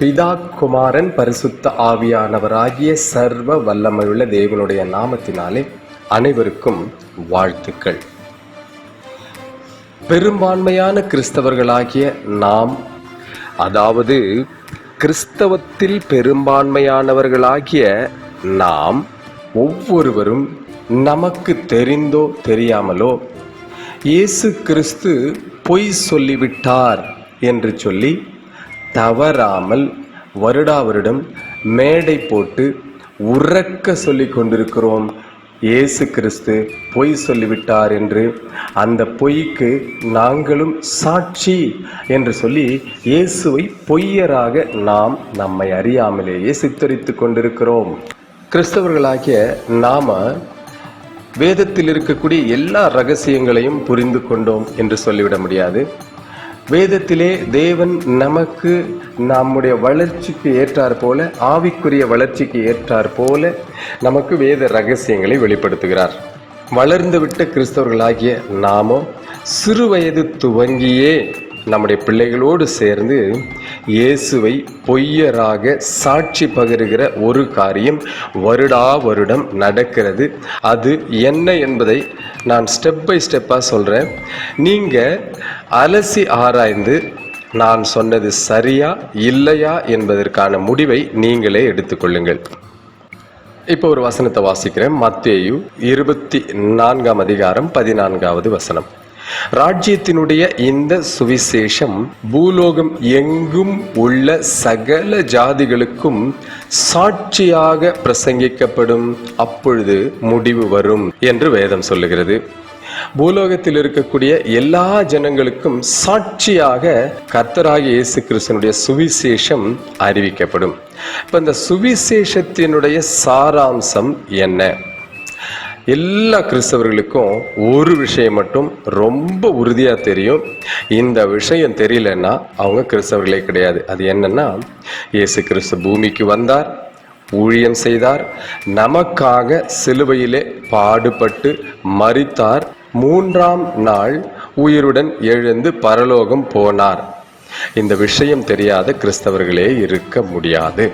பிதா, குமாரன், பரிசுத்த ஆவியானவராகிய சர்வ வல்லமையுள்ள தேவனுடைய நாமத்தினாலே அனைவருக்கும் வாழ்த்துக்கள். பெரும்பான்மையான கிறிஸ்தவர்களாகிய நாம், அதாவது கிறிஸ்தவத்தில் பெரும்பான்மையானவர்களாகிய நாம் ஒவ்வொருவரும் நமக்கு தெரிந்தோ தெரியாமலோ இயேசு கிறிஸ்து பொய் சொல்லிவிட்டார் என்று சொல்லி தவறாமல் வருடாவருடம் மேடை போட்டு உரக்க சொல்லி கொண்டிருக்கிறோம். இயேசு கிறிஸ்து பொய் சொல்லிவிட்டார் என்று, அந்த பொய்க்கு நாங்களும் சாட்சி என்று சொல்லி இயேசுவை பொய்யராக நாம் நம்மை அறியாமலேயே சித்தரித்து கொண்டிருக்கிறோம். கிறிஸ்தவர்களாகிய நாம வேதத்தில் இருக்கக்கூடிய எல்லா ரகசியங்களையும் புரிந்து கொண்டோம் என்று சொல்லிவிட முடியாது. வேதத்திலே தேவன் நமக்கு நம்முடைய வளர்ச்சிக்கு ஏற்றாற் போல, ஆவிக்குரிய வளர்ச்சிக்கு ஏற்றாற் போல நமக்கு வேத ரகசியங்களை வெளிப்படுத்துகிறார். வளர்ந்துவிட்ட கிறிஸ்தவர்களாகிய நாமோ சிறு வயது துவங்கியே நம்முடைய பிள்ளைகளோடு சேர்ந்து இயேசுவை பொய்யராக சாட்சி பகருகிற ஒரு காரியம் வருடா வருடம் நடக்கிறது. அது என்ன என்பதை நான் ஸ்டெப் பை ஸ்டெப்பாக சொல்கிறேன். நீங்கள் அலசி ஆராய்ந்து நான் சொன்னது சரியா இல்லையா என்பதற்கான முடிவை நீங்களே எடுத்துக்கொள்ளுங்கள். இப்போ ஒரு வசனத்தை வாசிக்கிறேன். மத்தேயு 24 அதிகாரம் 14வது வசனம். ராஜ்யத்தினுடைய இந்த சுவிசேஷம் பூலோகம் எங்கும் உள்ள சகல ஜாதிகளுக்கும் சாட்சியாக பிரசங்கிக்கப்படும், அப்பொழுது முடிவு வரும் என்று வேதம் சொல்லுகிறது. பூலோகத்தில் இருக்கக்கூடிய எல்லா ஜனங்களுக்கும் சாட்சியாக கர்த்தராகிய இயேசு கிறிஸ்துவினுடைய சுவிசேஷம் அறிவிக்கப்படும். இப்போ இந்த சுவிசேஷத்தினுடைய சாராம்சம் என்ன? எல்லா கிறிஸ்தவர்களுக்கும் ஒரு விஷயம் மட்டும் ரொம்ப உறுதியாக தெரியும். இந்த விஷயம் தெரியலன்னா அவங்க கிறிஸ்தவர்களே கிடையாது. அது என்னன்னா, இயேசு கிறிஸ்து பூமிக்கு வந்தார், ஊழியம் செய்தார், நமக்காக சிலுவையிலே பாடுபட்டு மரித்தார், 3ஆம் நாள் உயிருடன் எழுந்து பரலோகம் போனார். இந்த விஷயம் தெரியாத கிறிஸ்தவர்களே இருக்க முடியாது.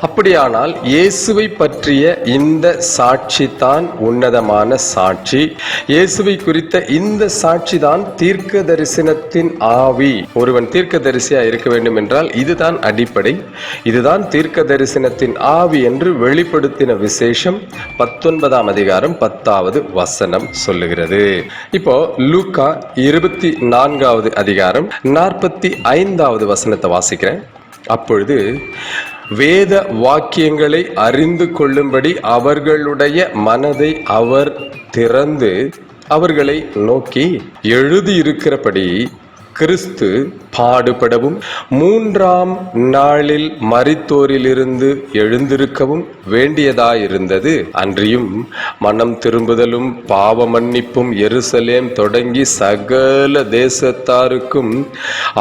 அப்படியானால் இயேசுவை பற்றிய இந்த சாட்சி தான் உன்னதமான சாட்சி. இயேசுவை குறித்த இந்த சாட்சி தான் தீர்க்க தரிசனத்தின் ஆவி. ஒருவன் தீர்க்க தரிசியா இருக்க வேண்டும் என்றால் இதுதான் அடிப்படை. இதுதான் தீர்க்க தரிசனத்தின் ஆவி என்று வெளிப்படுத்தின விசேஷம் 19ஆம் அதிகாரம் 10வது வசனம் சொல்லுகிறது. இப்போ லூக்கா 24வது அதிகாரம் 45வது வசனத்தை வாசிக்கிறேன். அப்பொழுது வேத வாக்கியங்களை அறிந்து கொள்ளும்படி அவர்களுடைய மனதை அவர் திறந்து அவர்களை நோக்கி, எழுதியிருக்கிறபடி கிறிஸ்து பாடுபடவும் 3ஆம் நாளில் மரித்தோரிலிருந்து எழுந்திருக்கவும் வேண்டியதாயிருந்தது. அன்றியும் மனம் திரும்புதலும் பாவ மன்னிப்பும் எருசலேம் தொடங்கி சகல தேசத்தாருக்கும்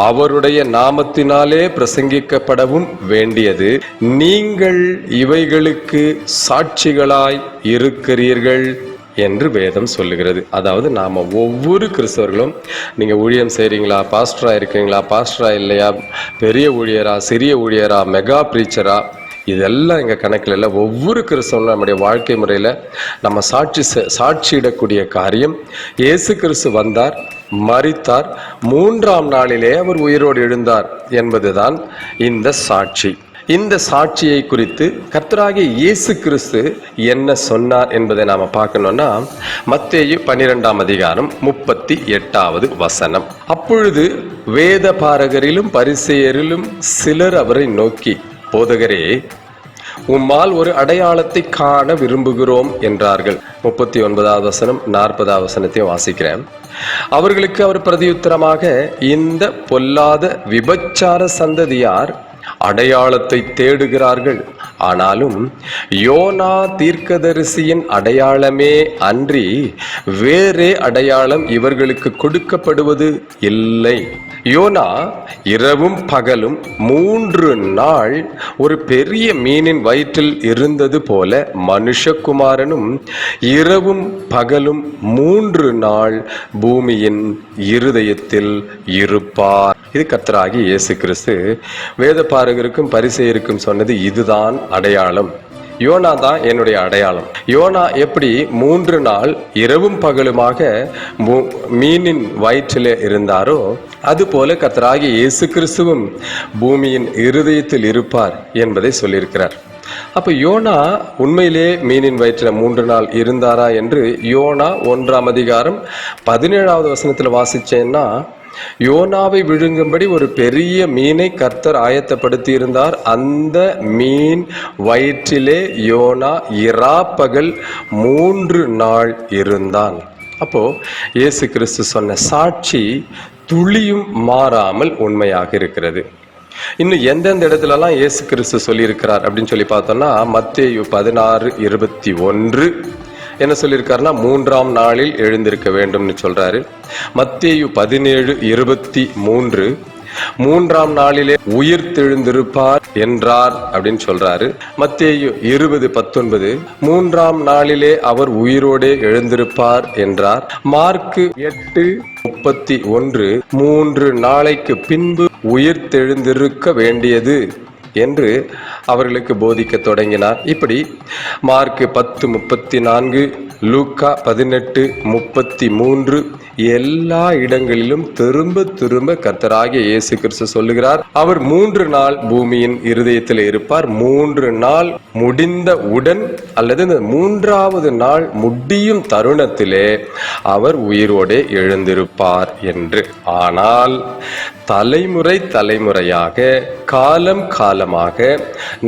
அவருடைய நாமத்தினாலே பிரசங்கிக்கப்படவும் வேண்டியது. நீங்கள் இவைகளுக்கு சாட்சிகளாய் இருக்கிறீர்கள் என்று வேதம் சொல்லுகிறது. அதாவது நாம் ஒவ்வொரு கிறிஸ்தவர்களும், நீங்கள் ஊழியம் செய்கிறீங்களா, பாஸ்டரா இருக்கிறீங்களா, பாஸ்டரா இல்லையா, பெரிய ஊழியரா, சிறிய ஊழியரா, மெகா பிரீச்சரா, இதெல்லாம் எங்கள் கணக்கில் இல்லை. ஒவ்வொரு கிறிஸ்தவனும் நம்முடைய வாழ்க்கை முறையில் நம்ம சாட்சியிடக்கூடிய காரியம், இயேசு கிறிஸ்து வந்தார், மரித்தார், 3ஆம் நாளிலே அவர் உயிரோடு எழுந்தார் என்பதுதான் இந்த சாட்சி. இந்த சாட்சியை குறித்து கர்த்தராகிய இயேசு கிறிஸ்து என்ன சொன்னார் என்பதை நாம் பார்க்கணும்னா, மத்தேயு 12ஆம் அதிகாரம் 38வது வசனம். அப்பொழுது வேத பாரகரிலும் பரிசேயரிலும் சிலர் அவரை நோக்கி, போதகரே, உம்மால் ஒரு அடையாளத்தை காண விரும்புகிறோம் என்றார்கள். 39வது வசனம் 40வது வசனத்தையும் வாசிக்கிறேன். அவர்களுக்கு அவர் பிரதியுத்தரமாக, இந்த பொல்லாத விபச்சார சந்ததியார் அடையாளத்தை தேடுகிறார்கள், ஆனாலும் யோனா தீர்க்கதரிசியின் அடையாளமே அன்றி வேறே அடையாளம் இவர்களுக்கு கொடுக்கப்படுவது இல்லை. யோனா இரவும் பகலும் 3 நாள் ஒரு பெரிய மீனின் வயிற்றில் இருந்தது போல மனுஷகுமாரனும் இரவும் பகலும் 3 நாள் பூமியின் இருதயத்தில் இருப்பார். இது கர்த்தராகிய இயேசு கிறிஸ்து வேதபாரகருக்கும் பரிசேயருக்கும் சொன்னது, இதுதான் அடையாளம். யோனா தான் என்னுடைய அடையாளம். யோனா எப்படி 3 நாள் இரவும் பகலுமாக மீனின் வயிற்றிலே இருந்தாரோ, அதுபோல கர்த்தராகிய இயேசு கிறிஸ்துவும் பூமியின் இருதயத்தில் இருப்பார் என்பதை சொல்லியிருக்கிறார். அப்ப யோனா உண்மையிலே மீனின் வயிற்றில் 3 நாள் இருந்தாரா என்று யோனா 1ஆம் அதிகாரம் 17வது வசனத்தில் வாசிச்சேன்னா, யோனாவை விழுங்கும்படி ஒரு பெரிய மீனை கர்த்தர் ஆயத்தப்படுத்தி இருந்தார். அந்த மீன் வயிற்றிலே யோனா இராப்பகல் 3 நாள் இருந்தான். அப்போ இயேசு கிறிஸ்து சொன்ன சாட்சி துளியும் மாறாமல் உண்மையாக இருக்கிறது. இன்னும் எந்தெந்த இடத்துலலாம் இயேசு கிறிஸ்து சொல்லியிருக்கிறார் அப்படின்னு சொல்லி பார்த்தோம்னா, மத்தேயு 16:21 என்ன சொல்லியிருக்காருன்னா, 3ஆம் நாளில் எழுந்திருக்க வேண்டும்னு சொல்றாரு. மத்தேயு 17:23 3ஆம் நாளிலே உயிர்த்தெழுந்திருப்பார் என்றார் அப்படின்னு சொல்றாரு. மத்தேயு 20:19 3ஆம் நாளிலே அவர் உயிரோடே எழுந்திருப்பார் என்றார். மார்க்கு 8:31 3 நாளைக்கு பின்பு உயிர்த்தெழுந்திருக்க வேண்டியது என்று அவர்களுக்கு போதிக்க தொடங்கினார். இப்படி மார்க்கு 10:34 லூக்கா 18:33 எல்லா இடங்களிலும் திரும்ப திரும்ப கர்த்தராகிய இயேசு கிறிஸ்து சொல்லுகிறார், அவர் 3 நாள் பூமியின் இருதயத்தில் இருப்பார். 3 நாள் முடிந்த உடன் அல்லது இந்த 3ஆவது நாள் முடியும் தருணத்திலே அவர் உயிரோடே எழுந்திருப்பார் என்று. ஆனால் தலைமுறை தலைமுறையாக காலம் காலமாக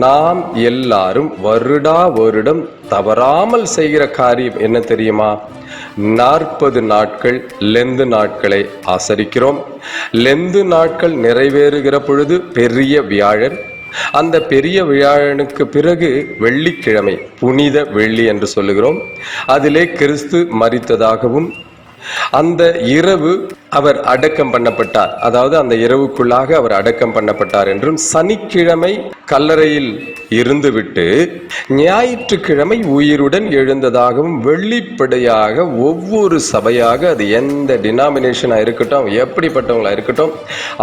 நாம் எல்லாரும் வருடா வருடம் தவறாமல் செய்கிற காரியம் என்ன தெரியுமா? 40 நாட்கள் லெந்து நாட்களை ஆசரிக்கிறோம். லெந்து நாட்கள் நிறைவேறுகிற பொழுது பெரிய வியாழன், அந்த பெரிய வியாழனுக்கு பிறகு வெள்ளிக்கிழமை புனித வெள்ளி என்று சொல்லுகிறோம். அதிலே கிறிஸ்து மரித்ததாகவும் அந்த இரவு அவர் அடக்கம் பண்ணப்பட்டார், அதாவது அந்த இரவுக்குள்ளாக அவர் அடக்கம் பண்ணப்பட்டார் என்றும், சனிக்கிழமை கல்லறையில் இருந்துவிட்டு ஞாயிற்றுக்கிழமை உயிருடன் எழுந்ததாகவும் வெளிப்படையாக ஒவ்வொரு சபையாக, அது எந்த டினாமினேஷனா இருக்கட்டும், எப்படிப்பட்டவங்களா இருக்கட்டும்,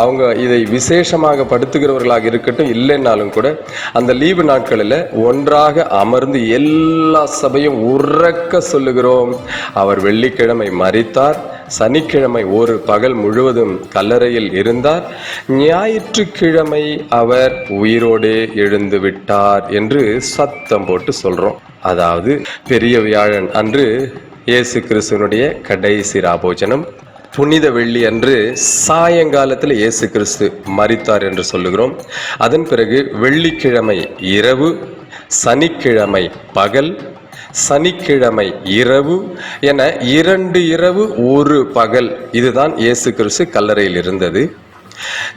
அவங்க இதை விசேஷமாக படுத்துகிறவர்களாக இருக்கட்டும், இல்லைன்னாலும் கூட அந்த லீவு நாட்களில் ஒன்றாக அமர்ந்து எல்லா சபையும் உறக்க சொல்லுகிறோம், அவர் வெள்ளிக்கிழமை மரித்தார், சனிக்கிழமை ஒரு பகல் முழுவதும் கல்லறையில் இருந்தார், ஞாயிற்றுக்கிழமை அவர் உயிரோடே எழுந்து விட்டார் என்று சத்தம் போட்டு சொல்றோம். அதாவது பெரிய வியாழன் அன்று இயேசு கிறிஸ்துவனுடைய கடைசி ராபோஜனம், புனித வெள்ளி அன்று சாயங்காலத்தில் இயேசு கிறிஸ்து மரித்தார் என்று சொல்லுகிறோம். அதன் பிறகு வெள்ளிக்கிழமை இரவு, சனிக்கிழமை பகல், சனிக்கிழமை இரவு என 2 இரவு 1 பகல், இதுதான் இயேசு கிறிஸ்து கல்லறையில் இருந்தது.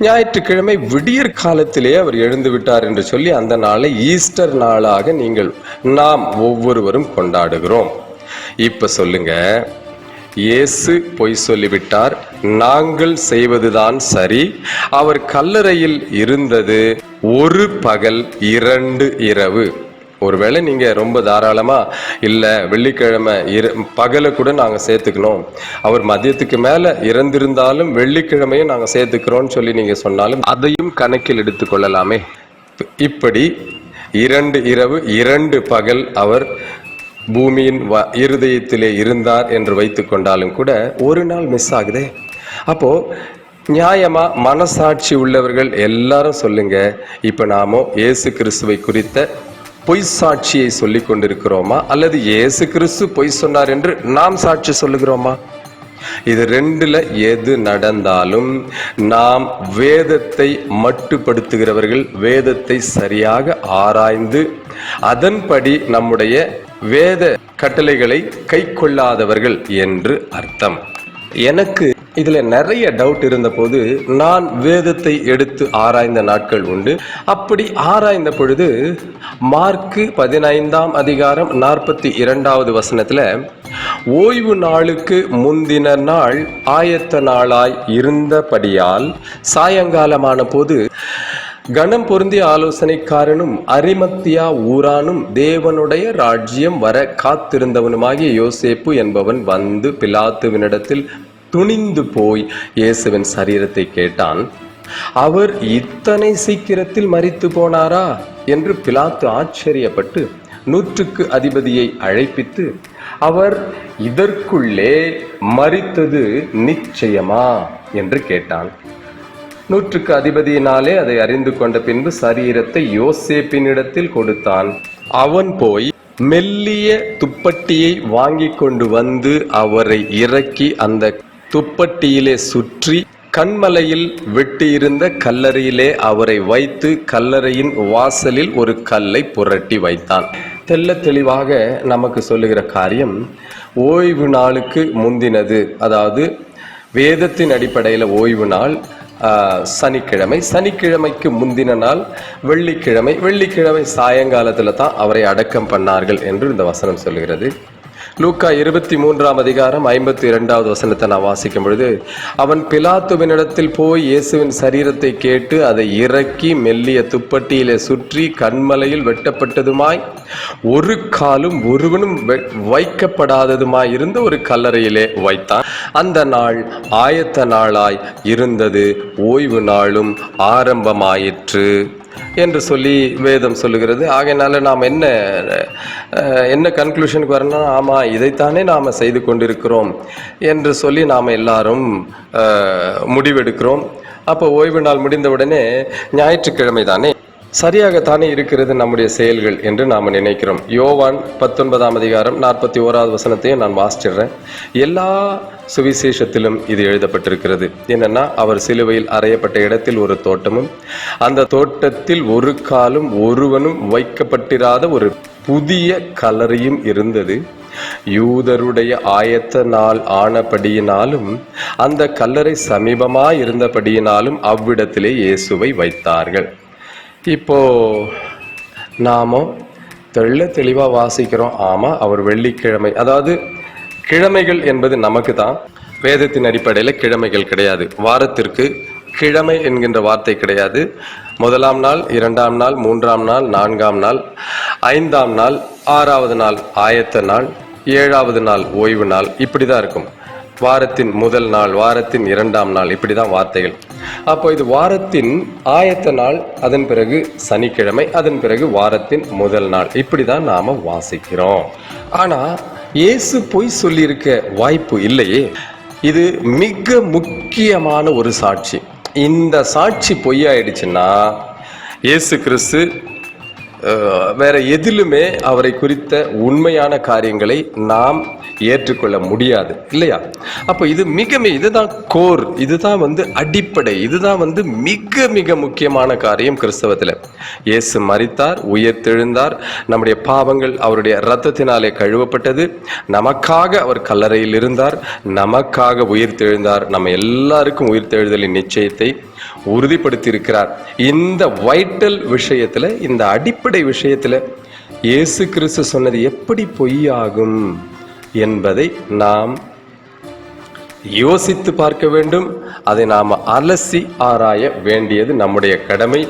ஞாயிற்றுக்கிழமை விடியற் காலத்திலே அவர் எழுந்து விட்டார் என்று சொல்லி அந்த நாளை ஈஸ்டர் நாளாக நாம் ஒவ்வொருவரும் கொண்டாடுகிறோம். இப்ப சொல்லுங்க, இயேசு பொய் சொல்லிவிட்டார், நாங்கள் செய்வதுதான் சரி, அவர் கல்லறையில் இருந்தது 1 பகல் 2 இரவு. ஒருவேளை நீங்க ரொம்ப தாராளமா இல்ல வெள்ளிக்கிழமை பகலை கூட நாங்க சேர்த்துக்கணும், அவர் மதியத்துக்கு மேல இறந்திருந்தாலும் வெள்ளிக்கிழமையும் நாங்க சேர்த்துக்கிறோம்னு சொல்லி நீங்க சொன்னாலும் அதையும் கணக்கில் எடுத்துக்கொள்ளலாமே. இப்படி 2 இரவு 2 பகல் அவர் பூமியின் இருதயத்திலே இருந்தார் என்று வைத்துக் கொண்டாலும் கூட ஒரு நாள் மிஸ் ஆகுதே. அப்போ நியாயமா மனசாட்சி உள்ளவர்கள் எல்லாரும் சொல்லுங்க, இப்ப நாமோ இயேசு கிறிஸ்துவை குறித்த பொய் சாட்சியை சொல்லிக் கொண்டிருக்கிறோமா, அல்லது இயேசு கிறிஸ்து பொய் சொன்னார் என்று நாம் சாட்சி சொல்லுகிறோமா? இது 2ல எது நடந்தாலும் நாம் வேதத்தை மட்டுப்படுத்துகிறவர்கள், வேதத்தை சரியாக ஆராய்ந்து அதன்படி நம்முடைய வேத கட்டளைகளை கை கொள்ளாதவர்கள் என்று அர்த்தம். எனக்கு இதுல நிறைய டவுட் இருந்த போது நான் வேதத்தை எடுத்து ஆராய்ந்த நாட்கள் உண்டு. அப்படி ஆராய்ந்த பொழுது மார்க்கு 15ஆம் அதிகாரம் 42வது வசனத்துல, ஓய்வு நாளுக்கு முந்தின நாள் ஆயத்த நாளாய் இருந்தபடியால் சாயங்காலமான போது கணம் பொருந்திய ஆலோசனைக்காரனும் அரிமத்தியா ஊரானும் தேவனுடைய ராஜ்யம் வர காத்திருந்தவனுமாகிய யோசேப்பு என்பவன் வந்து பிலாத்துவினிடத்தில் துணிந்து போய் இயேசுவின் சரீரத்தை கேட்டான். அவர் இத்தனை சீக்கிரத்தில் மரித்து போனாரா என்று பிலாத்து ஆச்சரியப்பட்டு 100க்கு அதிபதியை அழைப்பித்து, அவர் இதற்குள்ளே மரித்தது நிச்சயமா என்று கேட்டான். 100க்கு அதிபதியினாலே அதை அறிந்து கொண்ட பின்பு சரீரத்தை யோசேப்பினிடத்தில் கொடுத்தான். அவன் போய் மெல்லிய துப்பட்டியை வாங்கி கொண்டு வந்து அவரை இறக்கி அந்த துப்பட்டியிலே சுற்றி கண்மலையில் வெட்டியிருந்த கல்லறையிலே அவரை வைத்து கல்லறையின் வாசலில் ஒரு கல்லை புரட்டி வைத்தான். தெள்ள தெளிவாக நமக்கு சொல்லுகிற காரியம் ஓய்வு நாளுக்கு முந்தினது. அதாவது வேதத்தின் அடிப்படையில் ஓய்வு நாள் சனிக்கிழமை, சனிக்கிழமைக்கு முந்தின நாள் வெள்ளிக்கிழமை, வெள்ளிக்கிழமை சாயங்காலத்தில் தான் அவரை அடக்கம் பண்ணார்கள் என்று இந்த வசனம் சொல்கிறது. லூக்கா 23ஆம் அதிகாரம் 52வது வசனத்தை நான் வாசிக்கும் பொழுது, அவன் பிலாத்துவினிடத்தில் போய் இயேசுவின் சரீரத்தை கேட்டு அதை இறக்கி மெல்லிய துப்பட்டியிலே சுற்றி கண்மலையில் வெட்டப்பட்டதுமாய் ஒரு காலும் ஒருவனும் வைக்கப்படாததுமாய் இருந்த ஒரு கல்லறையிலே வைத்தான். அந்த நாள் ஆயத்த நாளாய் இருந்தது, ஓய்வு நாளும் ஆரம்பமாயிற்று என்று சொல்லி வேதம் சொல்லுகிறது. ஆகையினால நாம் என்ன கன்க்ளூஷனுக்கு வரணும்? ஆமாம், இதைத்தானே நாம் செய்து கொண்டிருக்கிறோம் என்று சொல்லி நாம் எல்லாரும் முடிவெடுக்கிறோம். அப்போ ஓய்வு நாள் முடிந்தவுடனே ஞாயிற்றுக்கிழமை தானே, சரியாகத்தானே இருக்கிறது நம்முடைய செயல்கள் என்று நாம் நினைக்கிறோம். யோவான் 19ஆம் அதிகாரம் 41வது வசனத்தையும் நான் வாசிச்சிடுறேன். எல்லா சுவிசேஷத்திலும் இது எழுதப்பட்டிருக்கிறது. என்னன்னா, அவர் சிலுவையில் அறையப்பட்ட இடத்தில் ஒரு தோட்டமும் அந்த தோட்டத்தில் ஒரு காலும் ஒருவனும் வைக்கப்பட்டிராத ஒரு புதிய கல்லறையும் இருந்தது. யூதருடைய ஆயத்த நாள் ஆனபடியினாலும் அந்த கல்லறை சமீபமாய் இருந்தபடியினாலும் அவ்விடத்திலே இயேசுவை வைத்தார்கள். இப்போ நாம தெளிவாக வாசிக்கிறோம். ஆமாம், அவர் வெள்ளிக்கிழமை, அதாவது கிழமைகள் என்பது நமக்கு தான், வேதத்தின் அடிப்படையில் கிழமைகள் கிடையாது. வாரத்திற்கு கிழமை என்கின்ற வார்த்தை கிடையாது. 1ஆம் நாள், 2ஆம் நாள், 3ஆம் நாள், 4ஆம் நாள், 5ஆம் நாள், 6வது நாள் ஆயத்த நாள், 7வது நாள் ஓய்வு நாள், இப்படி தான் இருக்கும். வாரத்தின் முதல் நாள், வாரத்தின் 2ஆம் நாள், இப்படி தான் வார்த்தைகள். அப்போ இது வாரத்தின் ஆயத்த நாள், அதன் பிறகு சனிக்கிழமை, அதன் பிறகு வாரத்தின் முதல் நாள், இப்படி தான் நாம் வாசிக்கிறோம். ஆனால் இயேசு பொய் சொல்லியிருக்க வாய்ப்பு இல்லையே. இது மிக முக்கியமான ஒரு சாட்சி. இந்த சாட்சி பொய்யாயிடுச்சுன்னா இயேசு கிறிஸ்து வேற எதிலுமே அவரை குறித்த உண்மையான காரியங்களை நாம் ஏற்றுக்கொள்ள முடியாது, இல்லையா? அப்போ இது இதுதான் கோர், இதுதான் அடிப்படை, இதுதான் மிக மிக முக்கியமான காரியம் கிறிஸ்தவத்தில். இயேசு மரித்தார், உயிர்த்தெழுந்தார், நம்முடைய பாவங்கள் அவருடைய இரத்தத்தினாலே கழுவப்பட்டது, நமக்காக அவர் கல்லறையில் இருந்தார், நமக்காக உயிர்த்தெழுந்தார், நம்ம எல்லாருக்கும் உயிர்த்தெழுதலின் நிச்சயத்தை உறுதிப்படுத்தி இருக்கிறார். இந்த வைட்டல் விஷயத்துல, இந்த அடிப்படை விஷயத்துல இயேசு கிறிஸ்து சொன்னது எப்படி பொய்யாகும் என்பதை நாம் யோசித்து பார்க்க வேண்டும். அதை நாம் அலசி ஆராய வேண்டியது நம்முடைய கடமை.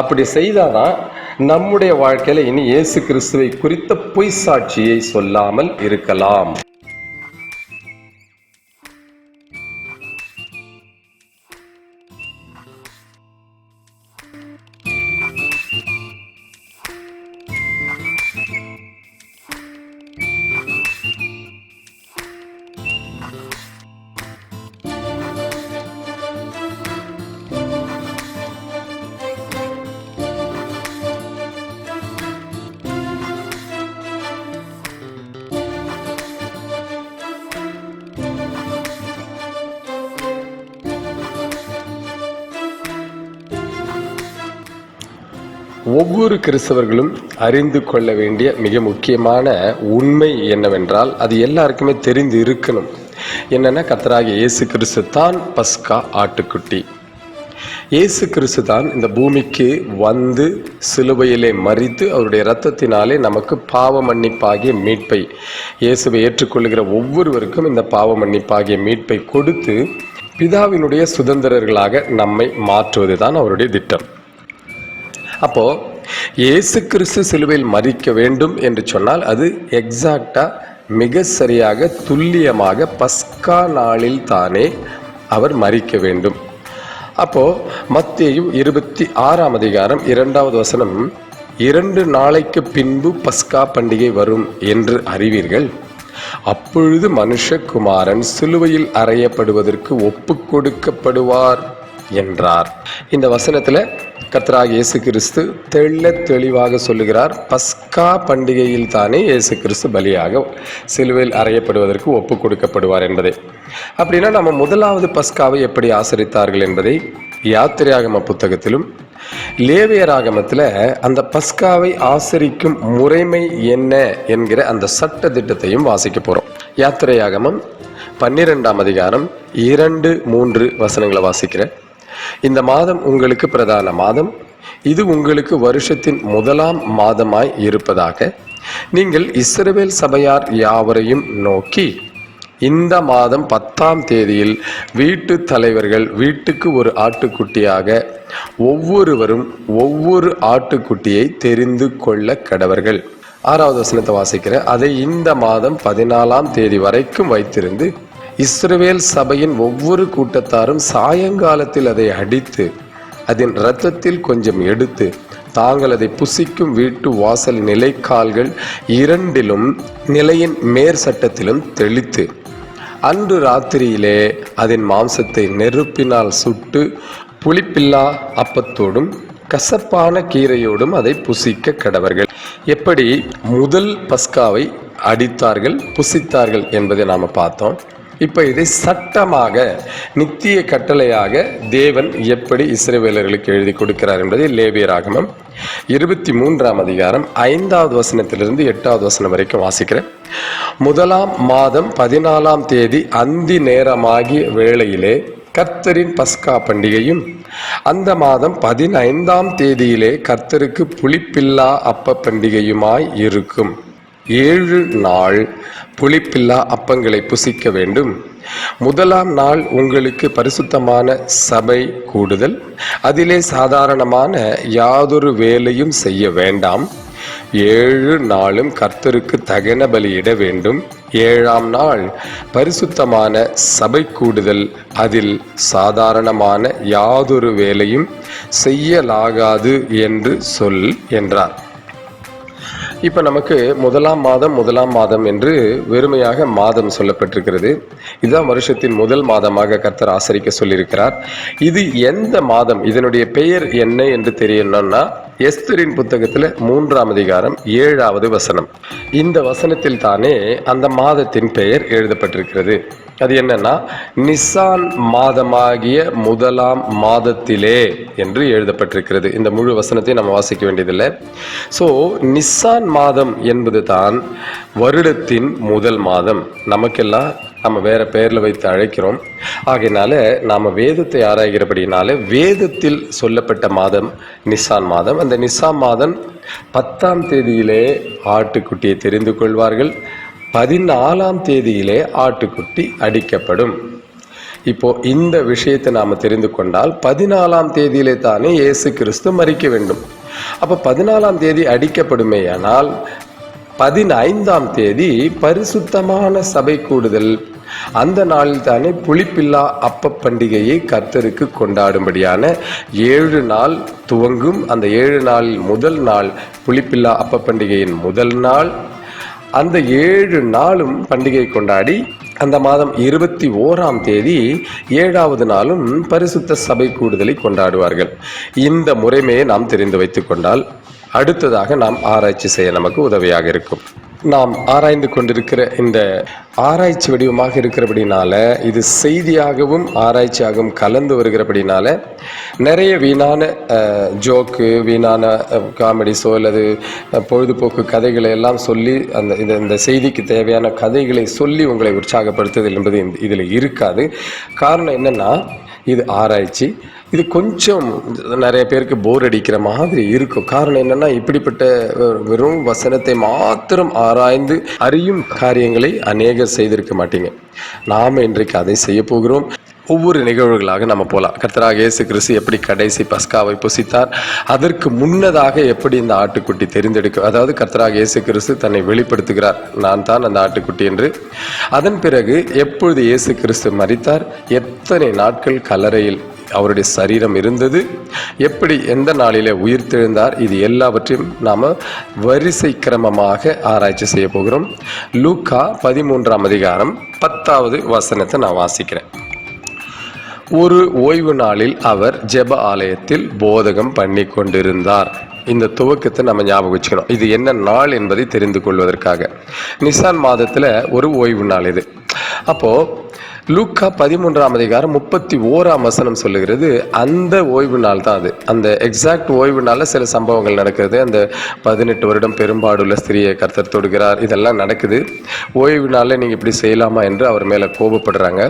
அப்படி செய்தாதான் நம்முடைய வாழ்க்கையில இனி இயேசு கிறிஸ்துவை குறித்த பொய் சாட்சியை சொல்லாமல் இருக்கலாம். ஒவ்வொரு கிறிஸ்தவர்களும் அறிந்து கொள்ள வேண்டிய மிக முக்கியமான உண்மை என்னவென்றால், அது எல்லாருக்குமே தெரிந்து இருக்கணும். என்னன்னா, கர்த்தராகிய இயேசு கிறிஸ்து தான் பஸ்கா ஆட்டுக்குட்டி. இயேசு கிறிஸ்து தான் இந்த பூமிக்கு வந்து சிலுவையிலே மரித்து அவருடைய இரத்தத்தினாலே நமக்கு பாவ மன்னிப்பாகிய மீட்பை, இயேசுவை ஏற்றுக்கொள்கிற ஒவ்வொருவருக்கும் இந்த பாவ மன்னிப்பாகிய மீட்பை கொடுத்து பிதாவினுடைய சுதந்திரர்களாக நம்மை மாற்றுவது தான் அவருடைய திட்டம். அப்போ இயேசு கிறிஸ்து சிலுவையில் மரிக்க வேண்டும் என்று சொன்னால் அது எக்ஸாக்டா, மிக சரியாக, துல்லியமாக பஸ்கா நாளில் தானே அவர் மரிக்க வேண்டும். அப்போ மத்தேயு 26 அதிகாரம் 2வது வசனம், 2 நாளைக்கு பின்பு பஸ்கா பண்டிகை வரும் என்று அறிவீர்கள். அப்பொழுது மனுஷகுமாரன் சிலுவையில் அறையப்படுவதற்கு ஒப்பு கொடுக்கப்படுவார் என்றார். இந்த வசனத்துல கர்த்தராகிய இயேசு கிறிஸ்து தெளிவாக சொல்லுகிறார், பஸ்கா பண்டிகையில் தானே இயேசு கிறிஸ்து பலியாக சிலுவையில் அறையப்படுவதற்கு ஒப்பு கொடுக்கப்படுவார் என்பதை. அப்படின்னா நம்ம முதலாவது பஸ்காவை எப்படி ஆசரித்தார்கள் என்பதை யாத்திரையாகம புத்தகத்திலும் லேவியராகமத்தில் அந்த பஸ்காவை ஆசரிக்கும் முறைமை என்ன என்கிற அந்த சட்ட திட்டத்தையும் வாசிக்க போகிறோம். யாத்திரையாகமம் 12ஆம் அதிகாரம் 2-3 வசனங்களை வாசிக்கிறேன். இந்த மாதம் உங்களுக்கு பிரதான மாதம், இது உங்களுக்கு வருஷத்தின் முதலாம் மாதமாய் இருப்பதாக நீங்கள் இஸ்ரவேல் சபையார் யாவரையும் நோக்கி, இந்த மாதம் 10ஆம் தேதியில் வீட்டு தலைவர்கள் வீட்டுக்கு ஒரு ஆட்டுக்குட்டியாக ஒவ்வொருவரும் ஒவ்வொரு ஆட்டுக்குட்டியை தெரிந்து கொள்ள கடவர்கள். 6வது வசனத்தை வாசிக்கிற, அதை இந்த மாதம் 14ஆம் தேதி வரைக்கும் வைத்திருந்து இஸ்ரவேல் சபையின் ஒவ்வொரு கூட்டத்தாரும் சாயங்காலத்தில் அதை அடித்து அதன் இரத்தத்தில் கொஞ்சம் எடுத்து தாங்கள் அதை புசிக்கும் வீட்டு வாசல் நிலைக்கால்கள் 2லும் நிலையின் மேற் சட்டத்திலும் தெளித்து அன்று ராத்திரியிலே அதன் மாம்சத்தை நெருப்பினால் சுட்டு புளிப்பில்லா அப்பத்தோடும் கசப்பான கீரையோடும் அதை புசிக்க கடவர்கள். எப்படி முதல் பஸ்காவை அடித்தார்கள், புசித்தார்கள் என்பதை நாம் பார்த்தோம். இப்போ இதை சட்டமாக நித்திய கட்டளையாக தேவன் எப்படி இஸ்ரவேலர்களுக்கு எழுதி கொடுக்கிறார் என்பதை லேவியராகமம் 23ஆம் அதிகாரம் 5வது வசனத்திலிருந்து 8வது வசனம் வரைக்கும் வாசிக்கிறேன். முதலாம் மாதம் 14ஆம் தேதி அந்தி நேரமாகிய வேளையிலே கர்த்தரின் பஸ்கா பண்டிகையும், அந்த மாதம் 15ஆம் தேதியிலே கர்த்தருக்கு புளிப்பில்லா அப்ப பண்டிகையுமாய் இருக்கும். 7 நாள் புளிப்பில்லா அப்பங்களை புசிக்க வேண்டும். முதலாம் நாள் உங்களுக்கு பரிசுத்தமான சபை கூடுதல், அதிலே சாதாரணமான யாதொரு வேலையும் செய்ய வேண்டாம். 7 நாளும் கர்த்தருக்கு தகன பலியிட வேண்டும். 7ஆம் நாள் பரிசுத்தமான சபை கூடுதல், அதில் சாதாரணமான யாதொரு வேலையும் செய்யலாகாது என்று சொல் என்றார். இப்போ நமக்கு முதலாம் மாதம் என்று வெறுமையாக மாதம் சொல்லப்பட்டிருக்கிறது. இதுதான் வருஷத்தின் முதல் மாதமாக கர்த்தர் ஆசரிக்க சொல்லியிருக்கிறார். இது எந்த மாதம், இதனுடைய பெயர் என்ன என்று தெரியணும்னா எஸ்தரின் புத்தகத்தில் 3ஆம் அதிகாரம் 7வது வசனம். இந்த வசனத்தில் தானே அந்த மாதத்தின் பெயர் எழுதப்பட்டிருக்கிறது. அது என்னன்னா, நிசான் மாதமாகிய முதலாம் மாதத்திலே என்று எழுதப்பட்டிருக்கிறது. இந்த முழு வசனத்தை நம்ம வாசிக்க வேண்டியதில்லை. ஸோ நிசான் மாதம் என்பது தான் வருடத்தின் முதல் மாதம். நமக்கெல்லாம் நம்ம வேற பெயரில் வைத்து அழைக்கிறோம். ஆகையினால நாம் வேதத்தை ஆராய்கிறபடினால வேதத்தில் சொல்லப்பட்ட மாதம் நிசான் மாதம். அந்த நிசான் மாதம் 10ஆம் தேதியிலே ஆட்டுக்குட்டியை தெரிந்து கொள்வார்கள். 14ஆம் தேதியிலே ஆட்டுக்குட்டி அடிக்கப்படும். இப்போ இந்த விஷயத்தை நாம் தெரிந்து கொண்டால் 14ஆம் தேதியிலே தானே இயேசு கிறிஸ்து மரிக்க வேண்டும். அப்போ 14ஆம் தேதி அடிக்கப்படுமேயானால் 15ஆம் தேதி பரிசுத்தமான சபை கூடுதல், அந்த நாளில் தானே புளிப்பில்லா அப்ப பண்டிகையை கர்த்தருக்கு கொண்டாடும்படியான 7 நாள் துவங்கும். அந்த 7 நாளில் முதல் நாள் புளிப்பில்லா அப்ப பண்டிகையின் முதல் நாள். அந்த 7 நாளும் பண்டிகை கொண்டாடி அந்த மாதம் 21ஆம் தேதி 7வது நாளும் பரிசுத்த சபை கூடுதலை கொண்டாடுவார்கள். இந்த முறைமையை நாம் தெரிந்து வைத்துக் கொண்டால் அடுத்ததாக நாம் ஆராய்ச்சி செய்ய நமக்கு உதவியாக இருக்கும். நாம் ஆராய்ந்து கொண்டிருக்கிற இந்த ஆராய்ச்சி வடிவமாக இருக்கிறபடினால, இது செய்தியாகவும் ஆராய்ச்சியாகவும் கலந்து வருகிறபடினால நிறைய வீணான ஜோக்கு, வீணான காமெடி ஷோ அல்லது பொழுதுபோக்கு கதைகளை எல்லாம் சொல்லி இந்த செய்திக்கு தேவையான கதைகளை சொல்லி உங்களை உற்சாகப்படுத்துதல் என்பது இதில் இருக்காது. காரணம் என்னென்னா, இது ஆராய்ச்சி. இது கொஞ்சம் நிறைய பேருக்கு போர் அடிக்கிற மாதிரி இருக்கும். காரணம் என்னன்னா, இப்படிப்பட்ட வெறும் வசனத்தை மாத்திரம் ஆராய்ந்து அறியும் காரியங்களை அநேகர் செய்திருக்க மாட்டீங்க. நாம் இன்றைக்கு அதை செய்ய போகிறோம். ஒவ்வொரு நிகழ்வுகளாக நம்ம போகலாம். கர்த்தராகிய இயேசு கிறிஸ்து எப்படி கடைசி பஸ்காவை புசித்தார், அதற்கு முன்னதாக எப்படி இந்த ஆட்டுக்குட்டி தெரிந்தெடுக்க, அதாவது கர்த்தராகிய இயேசு கிறிஸ்து தன்னை வெளிப்படுத்துகிறார், நான் தான் அந்த ஆட்டுக்குட்டி என்று. அதன் பிறகு எப்பொழுது இயேசு கிறிஸ்து மரித்தார், எத்தனை நாட்கள் கல்லறையில் அவருடைய சரீரம் இருந்தது, எப்படி எந்த நாளிலே உயிர்த்தெழுந்தார், இது எல்லாவற்றையும் நாம் வரிசை கிரமமாக ஆராய்ச்சி செய்ய போகிறோம். லூக்கா 13ஆம் அதிகாரம் 10வது வசனத்தை நான் வாசிக்கிறேன். ஒரு ஓய்வு நாளில் அவர் ஜெப ஆலயத்தில் போதகம் பண்ணி கொண்டிருந்தார். இந்த துவக்கத்தை நம்ம ஞாபகம் வச்சுக்கணும். இது என்ன நாள் என்பதை தெரிந்து கொள்வதற்காக. நிசான் மாதத்தில் ஒரு ஓய்வு நாள் இது. அப்போது லூக்கா 13ஆம் அதிகாரம் 31ஆம் வசனம் சொல்லுகிறது, அந்த ஓய்வு நாள் தான் அது. அந்த எக்ஸாக்ட் ஓய்வு நாளில் சில சம்பவங்கள் நடக்கிறது. அந்த 18 வருடம் பெரும்பாடுள்ள ஸ்திரியை கர்த்தர் தொடுகிறார், இதெல்லாம் நடக்குது. ஓய்வு நாளில் நீங்கள் இப்படி செய்யலாமா என்று அவர் மேலே கோபப்படுறாங்க.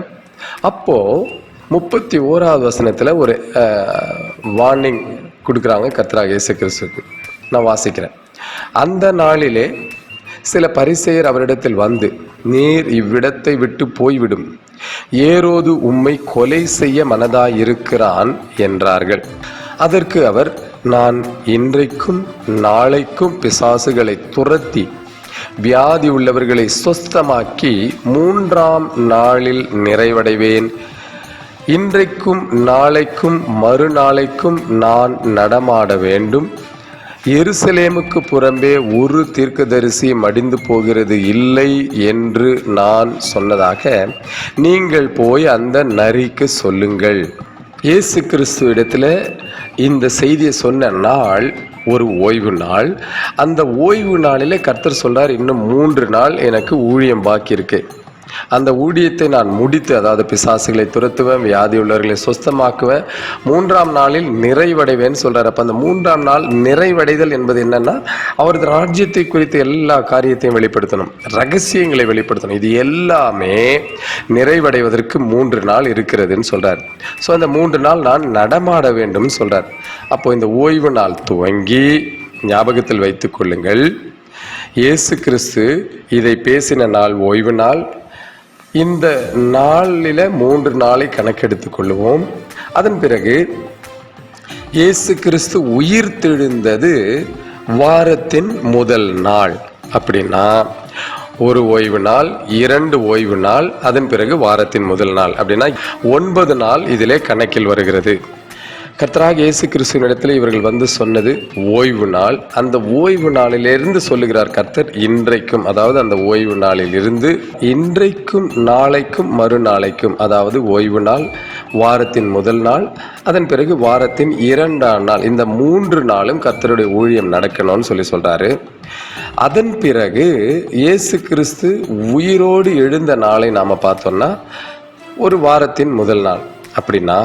அப்போது 31ஆவது வசனத்தில் ஒரு வார்னிங் கொடுக்குறாங்க கர்த்தராகிய இயேசு கிறிஸ்துவுக்கு. நான் வாசிக்கிறேன். அந்த நாளிலே சில பரிசேயர் அவரிடத்தில் வந்து, நீர் இவ்விடத்தை விட்டு போய்விடும், ஏரோது உம்மை கொலை செய்ய மனதாயிருக்கிறான் என்றார்கள். அதற்கு அவர், நான் இன்றைக்கும் நாளைக்கும் பிசாசுகளை துரத்தி வியாதி உள்ளவர்களை சொஸ்தமாக்கி 3ஆம் நாளில் நிறைவடைவேன். இன்றைக்கும் நாளைக்கும் மறுநாளைக்கும் நான் நடமாட வேண்டும். எருசலேமுக்கு புறம்பே ஒரு தீர்க்கதரிசி மடிந்து போகிறது இல்லை என்று நான் சொன்னதாக நீங்கள் போய் அந்த நரிக்கு சொல்லுங்கள். இயேசு கிறிஸ்து இடத்துல இந்த செய்தியை சொன்ன நாள் ஒரு ஓய்வு நாள். அந்த ஓய்வு நாளிலே கர்த்தர் சொல்றார், இன்னும் 3 நாள் எனக்கு ஊழியம் பாக்கி இருக்கு. அந்த ஊழியத்தை நான் முடித்து, அதாவது பிசாசுகளை துரத்துவேன், வியாதி உள்ளவர்களை சொஸ்தமாக்குவேன், 3ஆம் நாளில் நிறைவடைவேன்னு சொல்றாரு. அப்போ அந்த 3ஆம் நாள் நிறைவடைதல் என்பது என்னன்னா, அவரது ராஜ்யத்தை குறித்த எல்லா காரியத்தையும் வெளிப்படுத்தணும், ரகசியங்களை வெளிப்படுத்தணும். இது எல்லாமே நிறைவடைவதற்கு 3 நாள் இருக்கிறதுன்னு சொல்றார். ஸோ அந்த 3 நாள் நான் நடமாட வேண்டும் சொல்றார். அப்போ இந்த ஓய்வு நாள் துவங்கி ஞாபகத்தில் வைத்துக் கொள்ளுங்கள், இயேசு கிறிஸ்து இதை பேசின நாள் ஓய்வு நாள். இந்த நாளில் 3 நாளை கணக்கெடுத்துக் கொள்ளுவோம். அதன் பிறகு இயேசு கிறிஸ்து உயிர்த்தெழுந்தது வாரத்தின் முதல் நாள். அப்படின்னா ஒரு ஓய்வு நாள், 2 ஓய்வு நாள், அதன் பிறகு வாரத்தின் முதல் நாள். அப்படின்னா 9 நாள் இதிலே கணக்கில் வருகிறது. கர்த்தராகிய இயேசு கிறிஸ்துவினிடத்தில் இவர்கள் வந்து சொன்னது ஓய்வு நாள். அந்த ஓய்வு நாளிலிருந்து சொல்லுகிறார் கர்த்தர், இன்றைக்கும், அதாவது அந்த ஓய்வு நாளில் இருந்து இன்றைக்கும் நாளைக்கும் மறுநாளைக்கும், அதாவது ஓய்வு நாள், வாரத்தின் முதல் நாள், அதன் பிறகு வாரத்தின் 2ஆம் நாள், இந்த 3 நாளும் கர்த்தருடைய ஊழியம் நடக்கணும்னு சொல்றாரு. அதன் பிறகு இயேசு கிறிஸ்து உயிரோடு எழுந்த நாளை நாம பார்த்தோம்னா ஒரு வாரத்தின் முதல் நாள். அப்படின்னா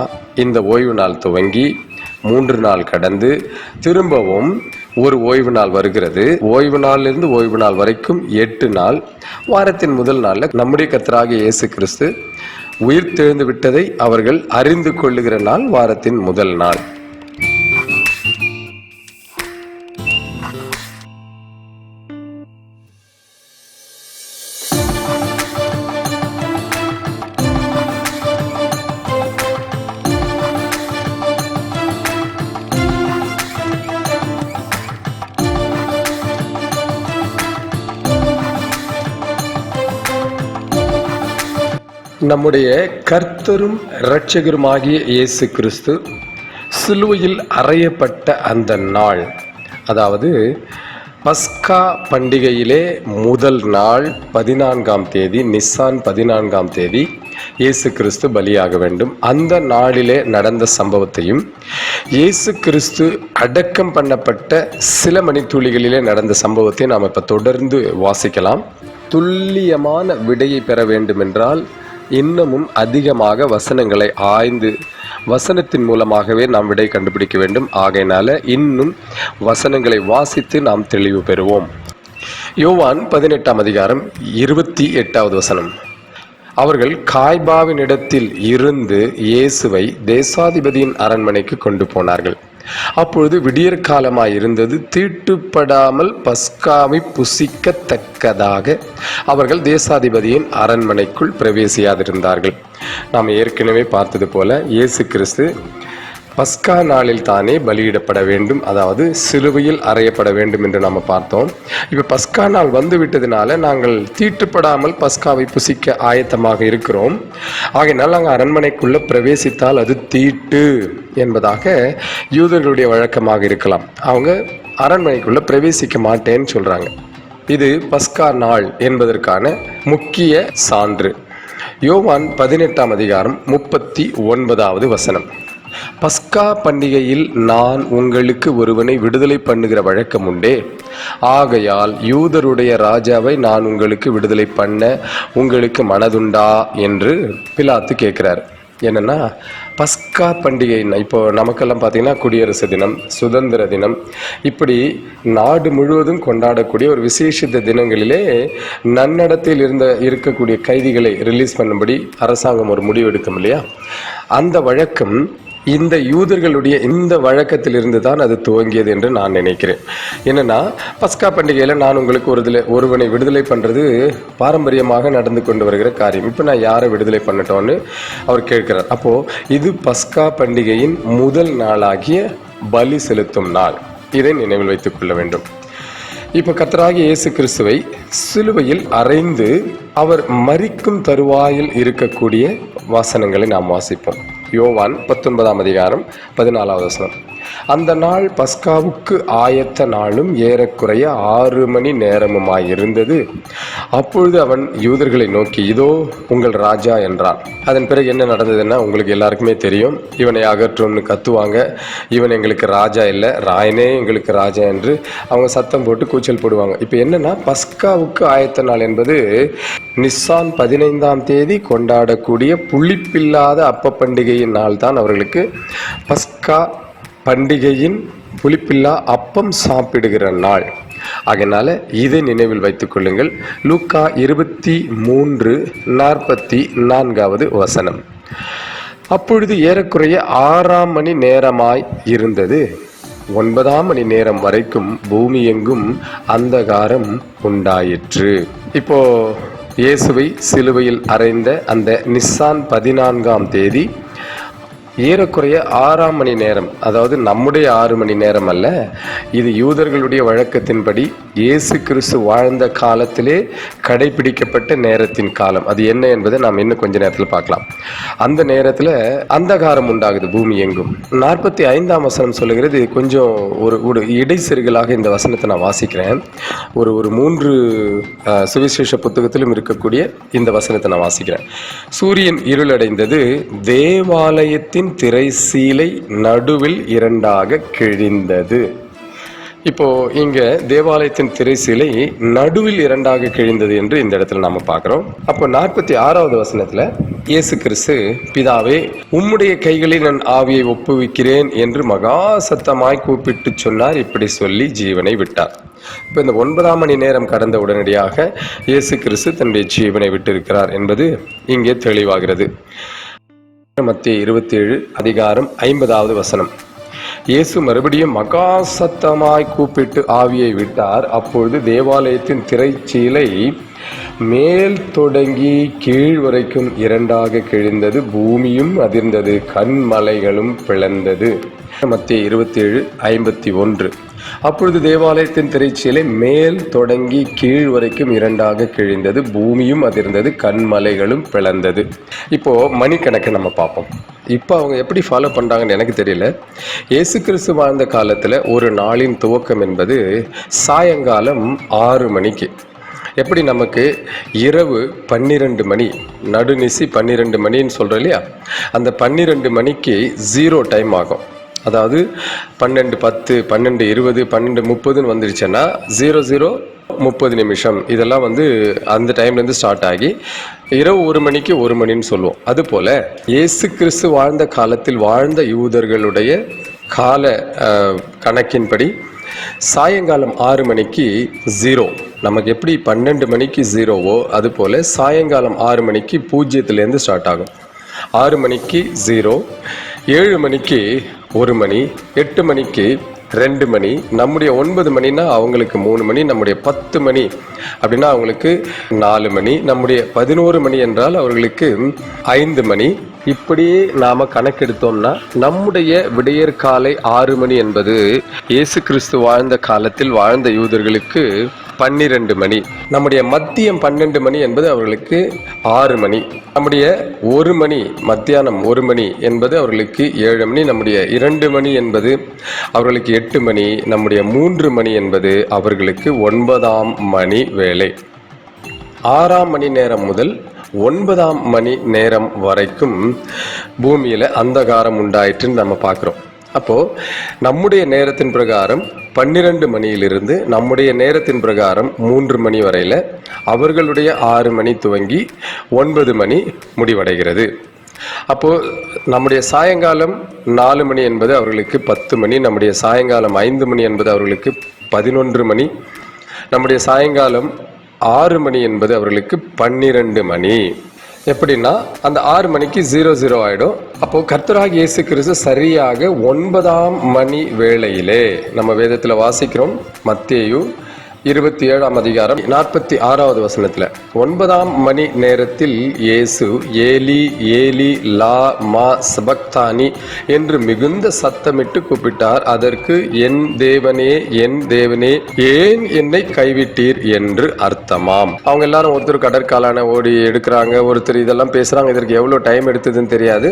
இந்த ஓய்வு நாள் துவங்கி 3 நாள் கடந்து திரும்பவும் ஒரு ஓய்வு நாள் வருகிறது. ஓய்வு நாளிலிருந்து ஓய்வு நாள் வரைக்கும் 8 நாள். வாரத்தின் முதல் நாளில் நம்முடைய கர்த்தராகிய இயேசு கிறிஸ்து உயிர்த்தெழுந்து விட்டதை அவர்கள் அறிந்து கொள்ளுகிற நாள் வாரத்தின் முதல் நாள். நம்முடைய கர்த்தரும் இரட்சகருமாகிய இயேசு கிறிஸ்து சிலுவையில் அறையப்பட்ட அந்த நாள், அதாவது பஸ்கா பண்டிகையிலே முதல் நாள் 14ஆம் தேதி, நிசான் 14ஆம் தேதி இயேசு கிறிஸ்து பலியாக வேண்டும். அந்த நாளிலே நடந்த சம்பவத்தையும், இயேசு கிறிஸ்து அடக்கம் பண்ணப்பட்ட சில மணித்துளிகளிலே நடந்த சம்பவத்தை நாம் இப்போ தொடர்ந்து வாசிக்கலாம். துல்லியமான விடையை பெற வேண்டுமென்றால் இன்னமும் அதிகமாக வசனங்களை ஆய்ந்து வசனத்தின் மூலமாகவே நாம் விடை கண்டுபிடிக்க வேண்டும். ஆகையினால இன்னும் வசனங்களை வாசித்து நாம் தெளிவு பெறுவோம். யோவான் 18ஆம் அதிகாரம் 28வது வசனம். அவர்கள் காய்பாவினிடத்தில் இருந்து இயேசுவை தேசாதிபதியின் அரண்மனைக்கு கொண்டு போனார்கள். அப்பொழுது விடியற் காலமாய் இருந்தது. தீட்டுப்படாமல் பஸ்காவை புசிக்கத்தக்கதாக அவர்கள் தேசாதிபதியின் அரண்மனைக்குள் பிரவேசியாதிருந்தார்கள். நாம் ஏற்கனவே பார்த்தது போல இயேசு கிறிஸ்து பஸ்கா நாளில் தானே பலியிடப்பட வேண்டும், அதாவது சிலுவையில் அறையப்பட வேண்டும் என்று நாம் பார்த்தோம். இப்போ பஸ்கா நாள் வந்து விட்டதுனால நாங்கள் தீட்டுப்படாமல் பஸ்காவை புசிக்க ஆயத்தமாக இருக்கிறோம். ஆகையினால் நாங்கள் அரண்மனைக்குள்ளே பிரவேசித்தால் அது தீட்டு என்பதாக யூதர்களுடைய வழக்கமாக இருக்கலாம். அவங்க அரண்மனைக்குள்ளே பிரவேசிக்க மாட்டேன்னு சொல்கிறாங்க. இது பஸ்கா நாள் என்பதற்கான முக்கிய சான்று. யோவான் 18ஆம் அதிகாரம் 39வது வசனம். பஸ்கா பண்டிகையில் நான் உங்களுக்கு ஒருவனை விடுதலை பண்ணுகிற வழக்கம் உண்டே, ஆகையால் யூதருடைய ராஜாவை நான் உங்களுக்கு விடுதலை பண்ண உங்களுக்கு மனதுண்டா என்று பிலாத்து கேட்கிறார். என்னன்னா பஸ்கா பண்டிகை இப்போ நமக்கெல்லாம் பார்த்தீங்கன்னா குடியரசு தினம், சுதந்திர தினம், இப்படி நாடு முழுவதும் கொண்டாடக்கூடிய ஒரு விசேஷித்த தினங்களிலே நன்னடத்தில் இருக்கக்கூடிய கைதிகளை ரிலீஸ் பண்ணும்படி அரசாங்கம் ஒரு முடிவு எடுக்கும் இல்லையா, அந்த வழக்கம் இந்த யூதர்களுடைய இந்த வழக்கத்திலிருந்து தான் அது துவங்கியது என்று நான் நினைக்கிறேன். என்னன்னா பஸ்கா பண்டிகையில் நான் உங்களுக்கு ஒருவனை விடுதலை பண்ணுறது பாரம்பரியமாக நடந்து கொண்டு வருகிற காரியம். இப்போ நான் யாரை விடுதலை பண்ணட்டோன்னு அவர் கேட்கிறார். அப்போது இது பஸ்கா பண்டிகையின் முதல் நாளாகிய பலி செலுத்தும் நாள். இதை நினைவில் வைத்துக் கொள்ள வேண்டும். இப்போ கர்த்தராகிய இயேசு கிறிஸ்துவை சிலுவையில் அறைந்து அவர் மரிக்கும் தருவாயில் இருக்கக்கூடிய வசனங்களை நாம் வாசிப்போம். யோவான் 19ஆம் அதிகாரம் 14வது வசனம். அந்த நாள் பஸ்காவுக்கு ஆயத்த நாளும் ஏறக்குறைய 6 மணி நேரமுமாயிருந்தது. அப்பொழுது அவன் யூதர்களை நோக்கி, இதோ உங்கள் ராஜா என்றான். அதன் பிறகு என்ன நடந்ததுன்னா உங்களுக்கு எல்லாருக்குமே தெரியும். இவனை அகற்றும்னு கத்துவாங்க. இவன் எங்களுக்கு ராஜா இல்லை, ராயனே எங்களுக்கு ராஜா என்று அவங்க சத்தம் போட்டு கூச்சல் போடுவாங்க. இப்போ என்னன்னா பஸ்காவுக்கு ஆயத்த நாள் என்பது நிஸ்ஸான் 15ஆம் தேதி கொண்டாடக்கூடிய புளிப்பில்லாத அப்ப பண்டிகையின் நாள் தான் அவர்களுக்கு பஸ்கா பண்டிகையின் புளிப்பில்லா அப்பம் சாப்பிடுகிற நாள். அதனால் இதை நினைவில் வைத்துக் கொள்ளுங்கள். லூக்கா 23:44வது வசனம். அப்பொழுது ஏறக்குறைய 6ஆம் மணி நேரமாய் இருந்தது. 9ஆம் மணி நேரம் வரைக்கும் பூமி எங்கும் அந்தகாரம் உண்டாயிற்று. இப்போ இயேசுவை சிலுவையில் அறைந்த அந்த நிஸ்ஸான் 14ஆம் தேதி ஏறக்குறைய 6ஆம் மணி நேரம், அதாவது நம்முடைய 6 மணி நேரம் அல்ல, இது யூதர்களுடைய வழக்கத்தின்படி இயேசு கிறிஸ்து வாழ்ந்த காலத்திலே கடைபிடிக்கப்பட்ட நேரத்தின் காலம். அது என்ன என்பதை நாம் இன்னும் கொஞ்ச நேரத்தில் பார்க்கலாம். அந்த நேரத்தில் அந்தகாரம் உண்டாகுது பூமி எங்கும். 45ஆம் வசனம் சொல்லுகிறது. கொஞ்சம் ஒரு இடைச்செருகலாக இந்த வசனத்தை நான் வாசிக்கிறேன். ஒரு 3 சுவிசேஷ புத்தகத்திலும் இருக்கக்கூடிய இந்த வசனத்தை நான் வாசிக்கிறேன். சூரியன் இருளடைந்தது, தேவாலயத்தின் திரைசீலை நடுவில் 2ஆக கிழிந்தது. இப்போ இங்க தேவாலயத்தின் திரைசீலை நடுவில் 2ஆக கிழிந்தது என்று இந்த இடத்துல நாம பார்க்கிறோம். அப்போ 46வது வசனத்துல இயேசு கிறிஸ்து, பிதாவே உம்முடைய கைகளில் நான் ஆவியை ஒப்புவிக்கிறேன் என்று மகா சத்தமாய் கூப்பிட்டு சொன்னார். இப்படி சொல்லி ஜீவனை விட்டார். இப்போ இந்த 9ஆம் மணி நேரம் கடந்த உடனடியாக இயேசு கிறிஸ்து தன்னுடைய ஜீவனை விட்டிருக்கிறார் என்பது இங்கே தெளிவாகிறது. மத்தேயு 27 அதிகாரம் 50வது வசனம். இயேசு மறுபடியும் மகா சத்தமாய் கூப்பிட்டு ஆவியை விட்டார். அப்பொழுது தேவாலயத்தின் திரைச்சீலை மேல் தொடங்கி கீழ் வரைக்கும் 2ஆக கிழிந்தது, பூமியும் அதிர்ந்தது, கன்மலைகளும் பிளந்தது. மத்தேயு 27:51. அப்பொழுது தேவாலயத்தின் திரைச்சீலை மேல் தொடங்கி கீழ் வரைக்கும் 2ஆக கிழிந்தது, பூமியும் அதிர்ந்தது, கன்மலைகளும் பிளந்தது. இப்போ மணிக்கணக்கை நம்ம பார்ப்போம். இப்போ அவங்க எப்படி ஃபாலோ பண்ணுறாங்கன்னு எனக்கு தெரியல. இயேசு கிறிஸ்து வாழ்ந்த காலத்தில் ஒரு நாளின் துவக்கம் என்பது சாயங்காலம் 6 மணிக்கு. எப்படி நமக்கு இரவு 12 மணி, நடுநிசி 12 மணின்னு சொல்கிறோம் இல்லையா, அந்த 12 மணிக்கு 0 டைம் ஆகும். அதாவது 12:10, 12:20, 12:30 வந்துருச்சுன்னா 00:30 நிமிஷம், இதெல்லாம் அந்த டைம்லேருந்து ஸ்டார்ட் ஆகி இரவு 1 மணிக்கு 1 மணின்னு சொல்லுவோம். அதுபோல் இயேசு கிறிஸ்து வாழ்ந்த காலத்தில் வாழ்ந்த யூதர்களுடைய கால கணக்கின்படி சாயங்காலம் 6 மணிக்கு 0. நமக்கு எப்படி 12 மணிக்கு 0வோ அதுபோல் சாயங்காலம் 6 மணிக்கு 0லேருந்து ஸ்டார்ட் ஆகும். 6 மணிக்கு 0, 7 மணிக்கு 1 மணி, 8 மணிக்கு 2 மணி, நம்முடைய 9 மணினா அவங்களுக்கு 3 மணி, நம்முடைய 10 மணி அப்படின்னா அவங்களுக்கு 4 மணி, நம்முடைய 11 மணி என்றால் அவர்களுக்கு 5 மணி, இப்படியே நாம கணக்கெடுத்தோம்னா நம்முடைய விடியற் காலை 6 மணி என்பது இயேசு கிறிஸ்து வாழ்ந்த காலத்தில் வாழ்ந்த யூதர்களுக்கு 12 மணி. நம்முடைய மதியம் 12 மணி என்பது அவர்களுக்கு 6 மணி. நம்முடைய 1 மணி, மத்தியானம் 1 மணி என்பது அவர்களுக்கு 7 மணி. நம்முடைய 2 மணி என்பது அவர்களுக்கு 8 மணி. நம்முடைய 3 மணி என்பது அவர்களுக்கு 9ஆம் மணி வேளை. 6ஆம் மணி நேரம் முதல் 9ஆம் மணி நேரம் வரைக்கும் பூமியில் அந்தகாரம் உண்டாயிற்றுன்னு நம்ம பார்க்குறோம். அப்போது நம்முடைய நேரத்தின் பிரகாரம் 12 மணியிலிருந்து நம்முடைய நேரத்தின் பிரகாரம் 3 மணி வரையில், அவர்களுடைய 6 மணி துவங்கி 9 மணி முடிவடைகிறது. அப்போது நம்முடைய சாயங்காலம் 4 மணி என்பது அவர்களுக்கு 10 மணி. நம்முடைய சாயங்காலம் 5 மணி என்பது அவர்களுக்கு 11 மணி. நம்முடைய சாயங்காலம் 6 மணி என்பது அவர்களுக்கு 12 மணி. எப்படின்னா அந்த 6 மணிக்கு 00 ஆகிடும். அப்போது கர்த்தராகிய இயேசு கிறிஸ்து சரியாக 9ஆம் மணி வேளையிலே, நம்ம வேதத்தில் வாசிக்கிறோம், மத்தேயு 27ஆம் அதிகாரம் 46வது வசனத்தில், 9ஆம் மணி நேரத்தில் இயேசு ஏலி ஏலி லா மா சபக்தானி என்று மிகுந்த சத்தமிட்டு கூப்பிட்டார். அதற்கு என் தேவனே ஏன் என்னை கைவிட்டீர் என்று அர்த்தமாம். அவங்க எல்லாரும் ஒருத்தர் கடற்காலான ஓடி எடுக்கிறாங்க, ஒருத்தர் இதெல்லாம் பேசுறாங்க. இதற்கு எவ்வளவு டைம் எடுத்ததுன்னு தெரியாது.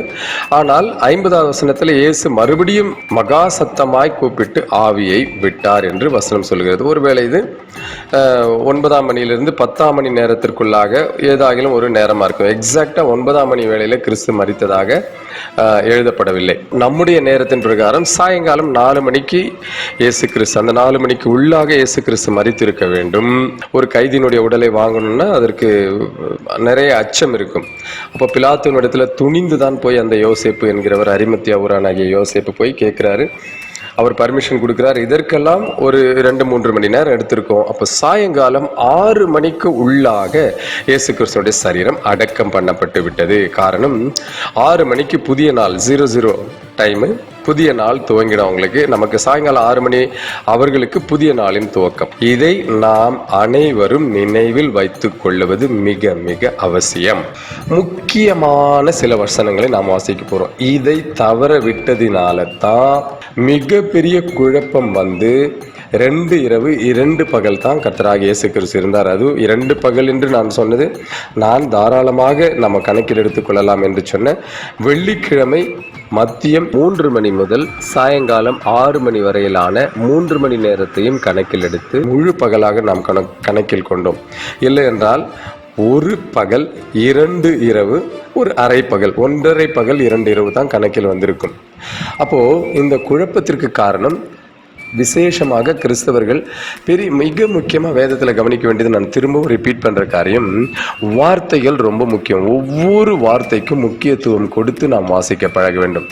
ஆனால் 50வது வசனத்தில் இயேசு மறுபடியும் மகா சத்தமாய் கூப்பிட்டு ஆவியை விட்டார் என்று வசனம் சொல்கிறது. ஒருவேளை இது 9ஆம் மணியிலிருந்து 10ஆம் மணி நேரத்திற்குள்ளாக ஏதாகிலும் ஒரு நேரமா இருக்கும். எக்ஸாக்டா 9ஆம் மணி வேளையில கிறிஸ்து மரித்ததாக எழுதப்படவில்லை. நம்முடைய நேரத்தின் பிரகாரம் சாயங்காலம் 4 மணிக்கு இயேசு கிறிஸ்து, அந்த 4 மணிக்கு உள்ளாக இயேசு கிறிஸ்து மரித்திருக்க வேண்டும். ஒரு கைதியினுடைய உடலை வாங்கணும்னா அதற்கு நிறைய அச்சம் இருக்கும். அப்போ பிலாத்துவின் இடத்துல துணிந்து தான் போய் அந்த யோசேப்பு என்கிறவர், அரிமத்தியா ஊரானாகிய யோசேப்பு போய் கேட்கிறாரு. அவர் பர்மிஷன் கொடுக்கிறார். இதற்கெல்லாம் ஒரு 2-3 மணி நேரம் எடுத்திருக்கோம். அப்போ சாயங்காலம் 6 மணிக்கு உள்ளாக இயேசு கிறிஸ்துவோட சரீரம் அடக்கம் பண்ணப்பட்டு விட்டது. காரணம் 6 மணிக்கு புதிய நாள் 00 டைமு, புதிய நாள் துவங்கிடும் அவங்களுக்கு. நமக்கு சாயங்காலம் 6 மணி அவர்களுக்கு புதிய நாளின் துவக்கம். இதை நாம் அனைவரும் நினைவில் வைத்துக் கொள்வது மிக மிக அவசியம். முக்கியமான சில வசனங்களை நாம் வாசிக்க போறோம். இதை தவற விட்டதினால தான் மிகப்பெரிய குழப்பம் வந்து 2 இரவு 2 பகல் தான் கர்த்தராகிய இயேசு கிறிஸ்து இருந்தார். அதுவும் 2 பகல் என்று நான் சொன்னது, நான் தாராளமாக நம்ம கணக்கில் எடுத்துக்கொள்ளலாம் என்று சொன்ன வெள்ளிக்கிழமை மதியம் 3 மணி முதல் சாயங்காலம் 6 மணி வரையிலான 3 மணி நேரத்தையும் கணக்கில் எடுத்து முழு பகலாக நாம் கணக்கில் கொண்டோம். இல்லை என்றால் ஒரு பகல் 2 இரவு, ஒரு அரை பகல், 1.5 பகல் 2 இரவு தான் கணக்கில் வந்திருக்கும். அப்போ இந்த குழப்பத்திற்கு காரணம் விசேஷமாக கிறிஸ்தவர்கள் மிக முக்கியமாக வேதத்தில் கவனிக்க வேண்டியது, நான் திரும்பவும் ரிப்பீட் பண்ணுற காரியம், வார்த்தைகள் ரொம்ப முக்கியம். ஒவ்வொரு வார்த்தைக்கும் முக்கியத்துவம் கொடுத்து நாம் வாசிக்க பழக வேண்டும்.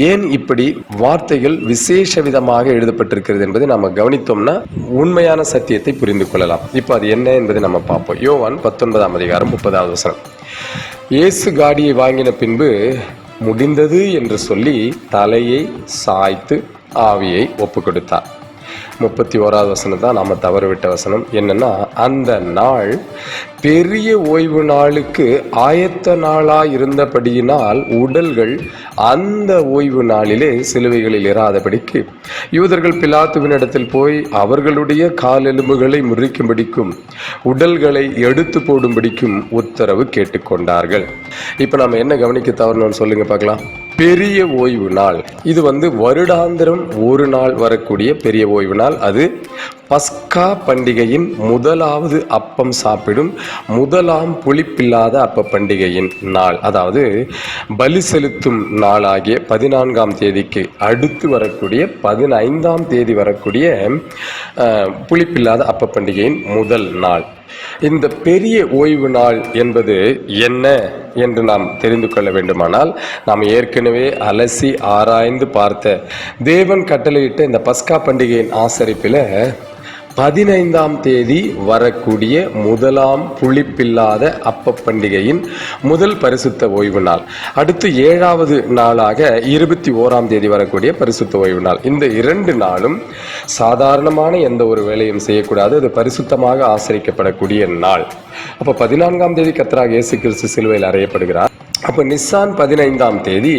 ஏன் இப்படி வார்த்தைகள் விசேஷ விதமாக எழுதப்பட்டிருக்கிறது என்பதை நாம் கவனித்தோம்னா உண்மையான சத்தியத்தை புரிந்து கொள்ளலாம். இப்போ அது என்ன என்பதை நம்ம பார்ப்போம். யோவான் 19ஆம் அதிகாரம் 30வது வசனம். இயேசு காடியை வாங்கின பின்பு முடிந்தது என்று சொல்லி தலையை சாய்த்து ஆவியை ஒப்பு கொடுத்தார். 31வது வசனம் தான் நாம் தவறுவிட்ட வசனம். என்னன்னா, அந்த நாள் பெரிய ஓய்வு நாளுக்கு ஆயத்த நாளாய் இருந்தபடியினால் உடல்கள் அந்த ஓய்வு நாளிலே சிலுவைகளில் இராதபடிக்கு யூதர்கள் பிலாத்துவினிடத்தில் போய் அவர்களுடைய காலெலும்புகளை முறிக்கும்படிக்கும் உடல்களை எடுத்து போடும்படிக்கும் உத்தரவு கேட்டுக்கொண்டார்கள். இப்போ நம்ம என்ன கவனிக்க தவறணும்னு சொல்லுங்க பார்க்கலாம். பெரிய ஓய்வு நாள், இது வருடாந்திரம் ஒரு நாள் வரக்கூடிய பெரிய ஓய்வு நாள். அது பஸ்கா பண்டிகையின் முதலாவது அப்பம் சாப்பிடும் முதலாம் புளிப்பில்லாத அப்ப பண்டிகையின் நாள். அதாவது பலி செலுத்தும் நாளாகிய 14ஆம் தேதிக்கு அடுத்து வரக்கூடிய 15ஆம் தேதி வரக்கூடிய புளிப்பில்லாத அப்ப பண்டிகையின் முதல் நாள். இந்த பெரிய ஓய்வு நாள் என்பது என்ன என்று நாம் தெரிந்து கொள்ள வேண்டுமானால், நாம் ஏற்கனவே அலசி ஆராய்ந்து பார்த்த தேவன் கட்டளையிட்ட இந்த பஸ்கா பண்டிகையின் ஆசரிப்பில் 15ஆம் தேதி வரக்கூடிய முதலாம் புளிப்பில்லாத அப்ப பண்டிகையின் முதல் பரிசுத்த ஓய்வு நாள், அடுத்து 7வது நாளாக 21ஆம் தேதி வரக்கூடிய பரிசுத்த ஓய்வு நாள். இந்த 2 நாளும் சாதாரணமான எந்த ஒரு வேலையும் செய்யக்கூடாது. அது பரிசுத்தமாக ஆசரிக்கப்படக்கூடிய நாள். அப்போ 14ஆம் தேதி கர்த்தராகிய இயேசு கிறிஸ்து சிலுவையில் அறையப்படுகிறார். அப்போ நிஸ்ஸான் 15ஆம் தேதி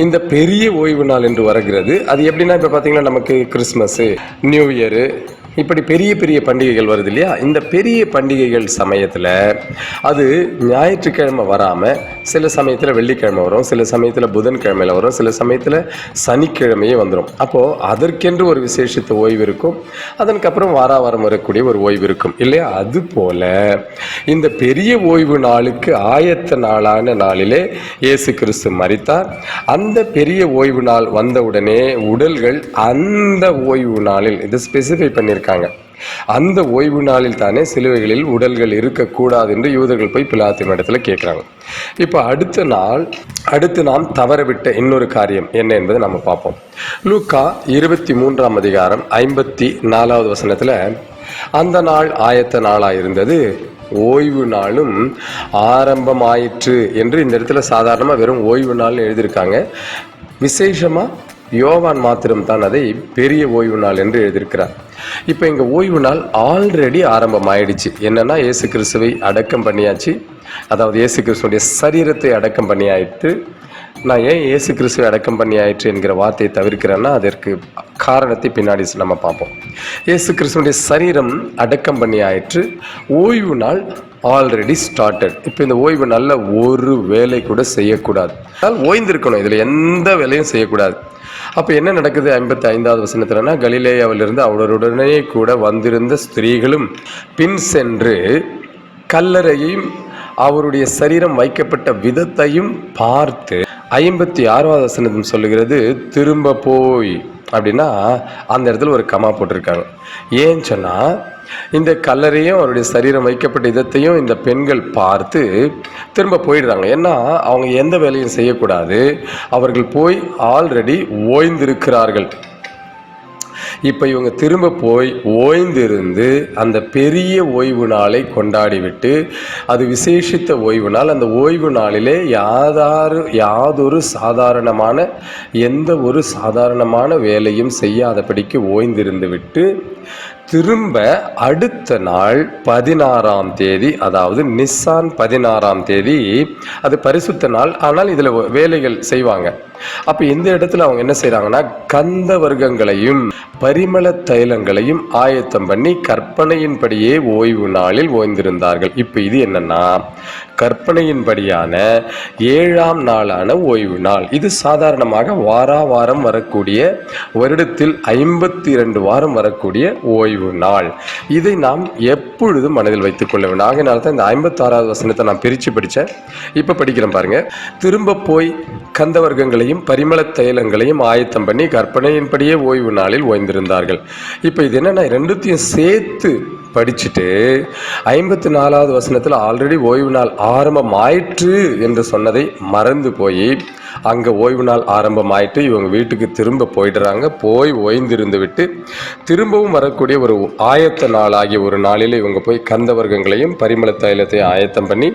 இந்த பெரிய ஓய்வு நாள் என்று வருகிறது. அது எப்படின்னா, இப்போ பார்த்தீங்கன்னா நமக்கு கிறிஸ்மஸ்ஸு, நியூ இயரு, இப்படி பெரிய பெரிய பண்டிகைகள் வருது இல்லையா? இந்த பெரிய பண்டிகைகள் சமயத்தில் அது ஞாயிற்றுக்கிழமை வராமல் சில சமயத்தில் வெள்ளிக்கிழமை வரும், சில சமயத்தில் புதன்கிழமையில் வரும், சில சமயத்தில் சனிக்கிழமையே வந்துடும். அப்போது அதற்கென்று ஒரு விசேஷித்த ஓய்வு இருக்கும், அதற்கப்புறம் வாரம் வரக்கூடிய ஒரு ஓய்வு இருக்கும் இல்லையா? அதுபோல் இந்த பெரிய ஓய்வு நாளுக்கு ஆயத்த நாளான நாளிலே இயேசு கிறிஸ்து மரித்தார். அந்த பெரிய ஓய்வு நாள் வந்தவுடனே உடல்கள் அந்த ஓய்வு நாளில், இது ஸ்பெசிஃபை பண்ணியிருக்காங்க, அந்த ஓய்வு நாளில் தானே சிலுவைகளில் உடல்கள் இருக்கக்கூடாது என்று யூதர்கள் போய் பிலாத்தின் இடத்துல கேட்குறாங்க. இப்போ அடுத்து நாம் தவறவிட்ட இன்னொரு காரியம் என்ன என்பதை நம்ம பார்ப்போம். லூக்கா 23ஆம் அதிகாரம் 54வது வசனத்தில், அந்த நாள் ஆயத்த நாளாக இருந்தது, ஓய்வு நாளும் ஆரம்பமாயிற்று என்று இந்த இடத்துல சாதாரணமாக வெறும் ஓய்வு நாள்னு எழுதியிருக்காங்க. விசேஷமாக யோவான் மாத்திரம்தான் அதை பெரிய ஓய்வு நாள் என்று எழுதியிருக்கிறார். இப்போ இங்கே ஓய்வு நாள் ஆல்ரெடி ஆரம்பமாயிடுச்சு. என்னன்னா, இயேசு கிறிஸ்துவை அடக்கம் பண்ணியாச்சு, அதாவது இயேசு கிறிஸ்துடைய சரீரத்தை அடக்கம் பண்ணியாயிட்டு. நான் ஏன் இயேசு கிறிஸ்துவை அடக்கம் பண்ணி ஆயிற்று என்கிற வார்த்தையை தவிர்க்கிறேன்னா, அதற்கு காரணத்தை பின்னாடி நம்ம பார்ப்போம். இயேசு கிறிஸ்துடைய சரீரம் அடக்கம் பண்ணி ஆயிற்று, ஓய்வு நாள் ஆல்ரெடி ஸ்டார்டட். இப்போ இந்த ஓய்வு நாளில் ஒரு வேலை கூட செய்யக்கூடாது, ஓய்ந்திருக்கணும், இதில் எந்த வேலையும் செய்யக்கூடாது. அப்போ என்ன நடக்குது 55வது வசனத்துலனா, கலிலேயாவிலிருந்து அவருடனே கூட வந்திருந்த ஸ்திரீகளும் பின் சென்று கல்லறையையும் அவருடைய சரீரம் வைக்கப்பட்ட விதத்தையும் பார்த்து, 56வது வசனம் சொல்லுகிறது, திரும்ப போய் அப்படின்னா அந்த இடத்துல ஒரு கமா போட்டிருக்காங்க. ஏன்னு சொன்னால், இந்த கல்லறையும் அவருடைய சரீரம் வைக்கப்பட்ட இதத்தையும் இந்த பெண்கள் பார்த்து திரும்ப போயிடுறாங்க. ஏன்னா அவங்க எந்த வேலையும் செய்யக்கூடாது, அவர்கள் போய் ஆல்ரெடி ஓய்ந்திருக்கிறார்கள். இப்போ இவங்க திரும்ப போய் ஓய்ந்திருந்து அந்த பெரிய ஓய்வு நாளை கொண்டாடிவிட்டு, அது விசேஷித்த ஓய்வு நாள், அந்த ஓய்வு நாளிலே யாதொரு சாதாரணமான எந்த ஒரு சாதாரணமான வேலையும் செய்யாதபடிக்கு ஓய்ந்திருந்து விட்டு திரும்ப அடுத்த நாள் 16ஆம் தேதி, அதாவது நிஸ்ஸான் 16ஆம் தேதி, அது பரிசுத்த நாள், ஆனால் இதில் வேலைகள் செய்வாங்க. அப்போ இந்த இடத்துல அவங்க என்ன செய்கிறாங்கன்னா, கந்த வர்க்கங்களையும் பரிமள தைலங்களையும் ஆயத்தம் பண்ணி கற்பனையின்படியே ஓய்வு நாளில் ஓய்ந்திருந்தார்கள். இப்போ இது என்னன்னா, கற்பனையின்படியான 7ஆம் நாளான ஓய்வு நாள். இது சாதாரணமாக வாரம் வரக்கூடிய, வருடத்தில் 52 வாரம் வரக்கூடிய ஓய்வு நாள். இதை நாம் எப்பொழுதும் மனதில் வைத்துக் கொள்ள வேண்டும். ஆகையினால தான் இந்த 56வது வசனத்தை நான் பிரித்து படித்தேன். இப்போ படிக்கிறேன் பாருங்க. திரும்ப போய் கந்த வர்க்கங்களையும் பரிமள தைலங்களையும் ஆயத்தம் பண்ணி கற்பனையின்படியே ஓய்வு நாளில் ஓய்ந்திருந்தார்கள். இப்போ இது என்னன்னா, ரெண்டுத்தையும் சேர்த்து படிச்சுட்டு 54வது வசனத்தில் ஆல்ரெடி ஓய்வு நாள் ஆரம்பம் ஆயிற்று என்று சொன்னதை மறந்து போய், அங்கே ஓய்வு நாள் ஆரம்பம் ஆயிட்டு இவங்க வீட்டுக்கு திரும்ப போயிடுறாங்க. போய் ஓய்ந்திருந்து விட்டு திரும்பவும் வரக்கூடிய ஒரு ஆயத்த நாள் ஆகிய ஒரு நாளில் இவங்க போய் கந்த வர்க்கங்களையும் பரிமள தைலத்தை ஆயத்தம் பண்ணி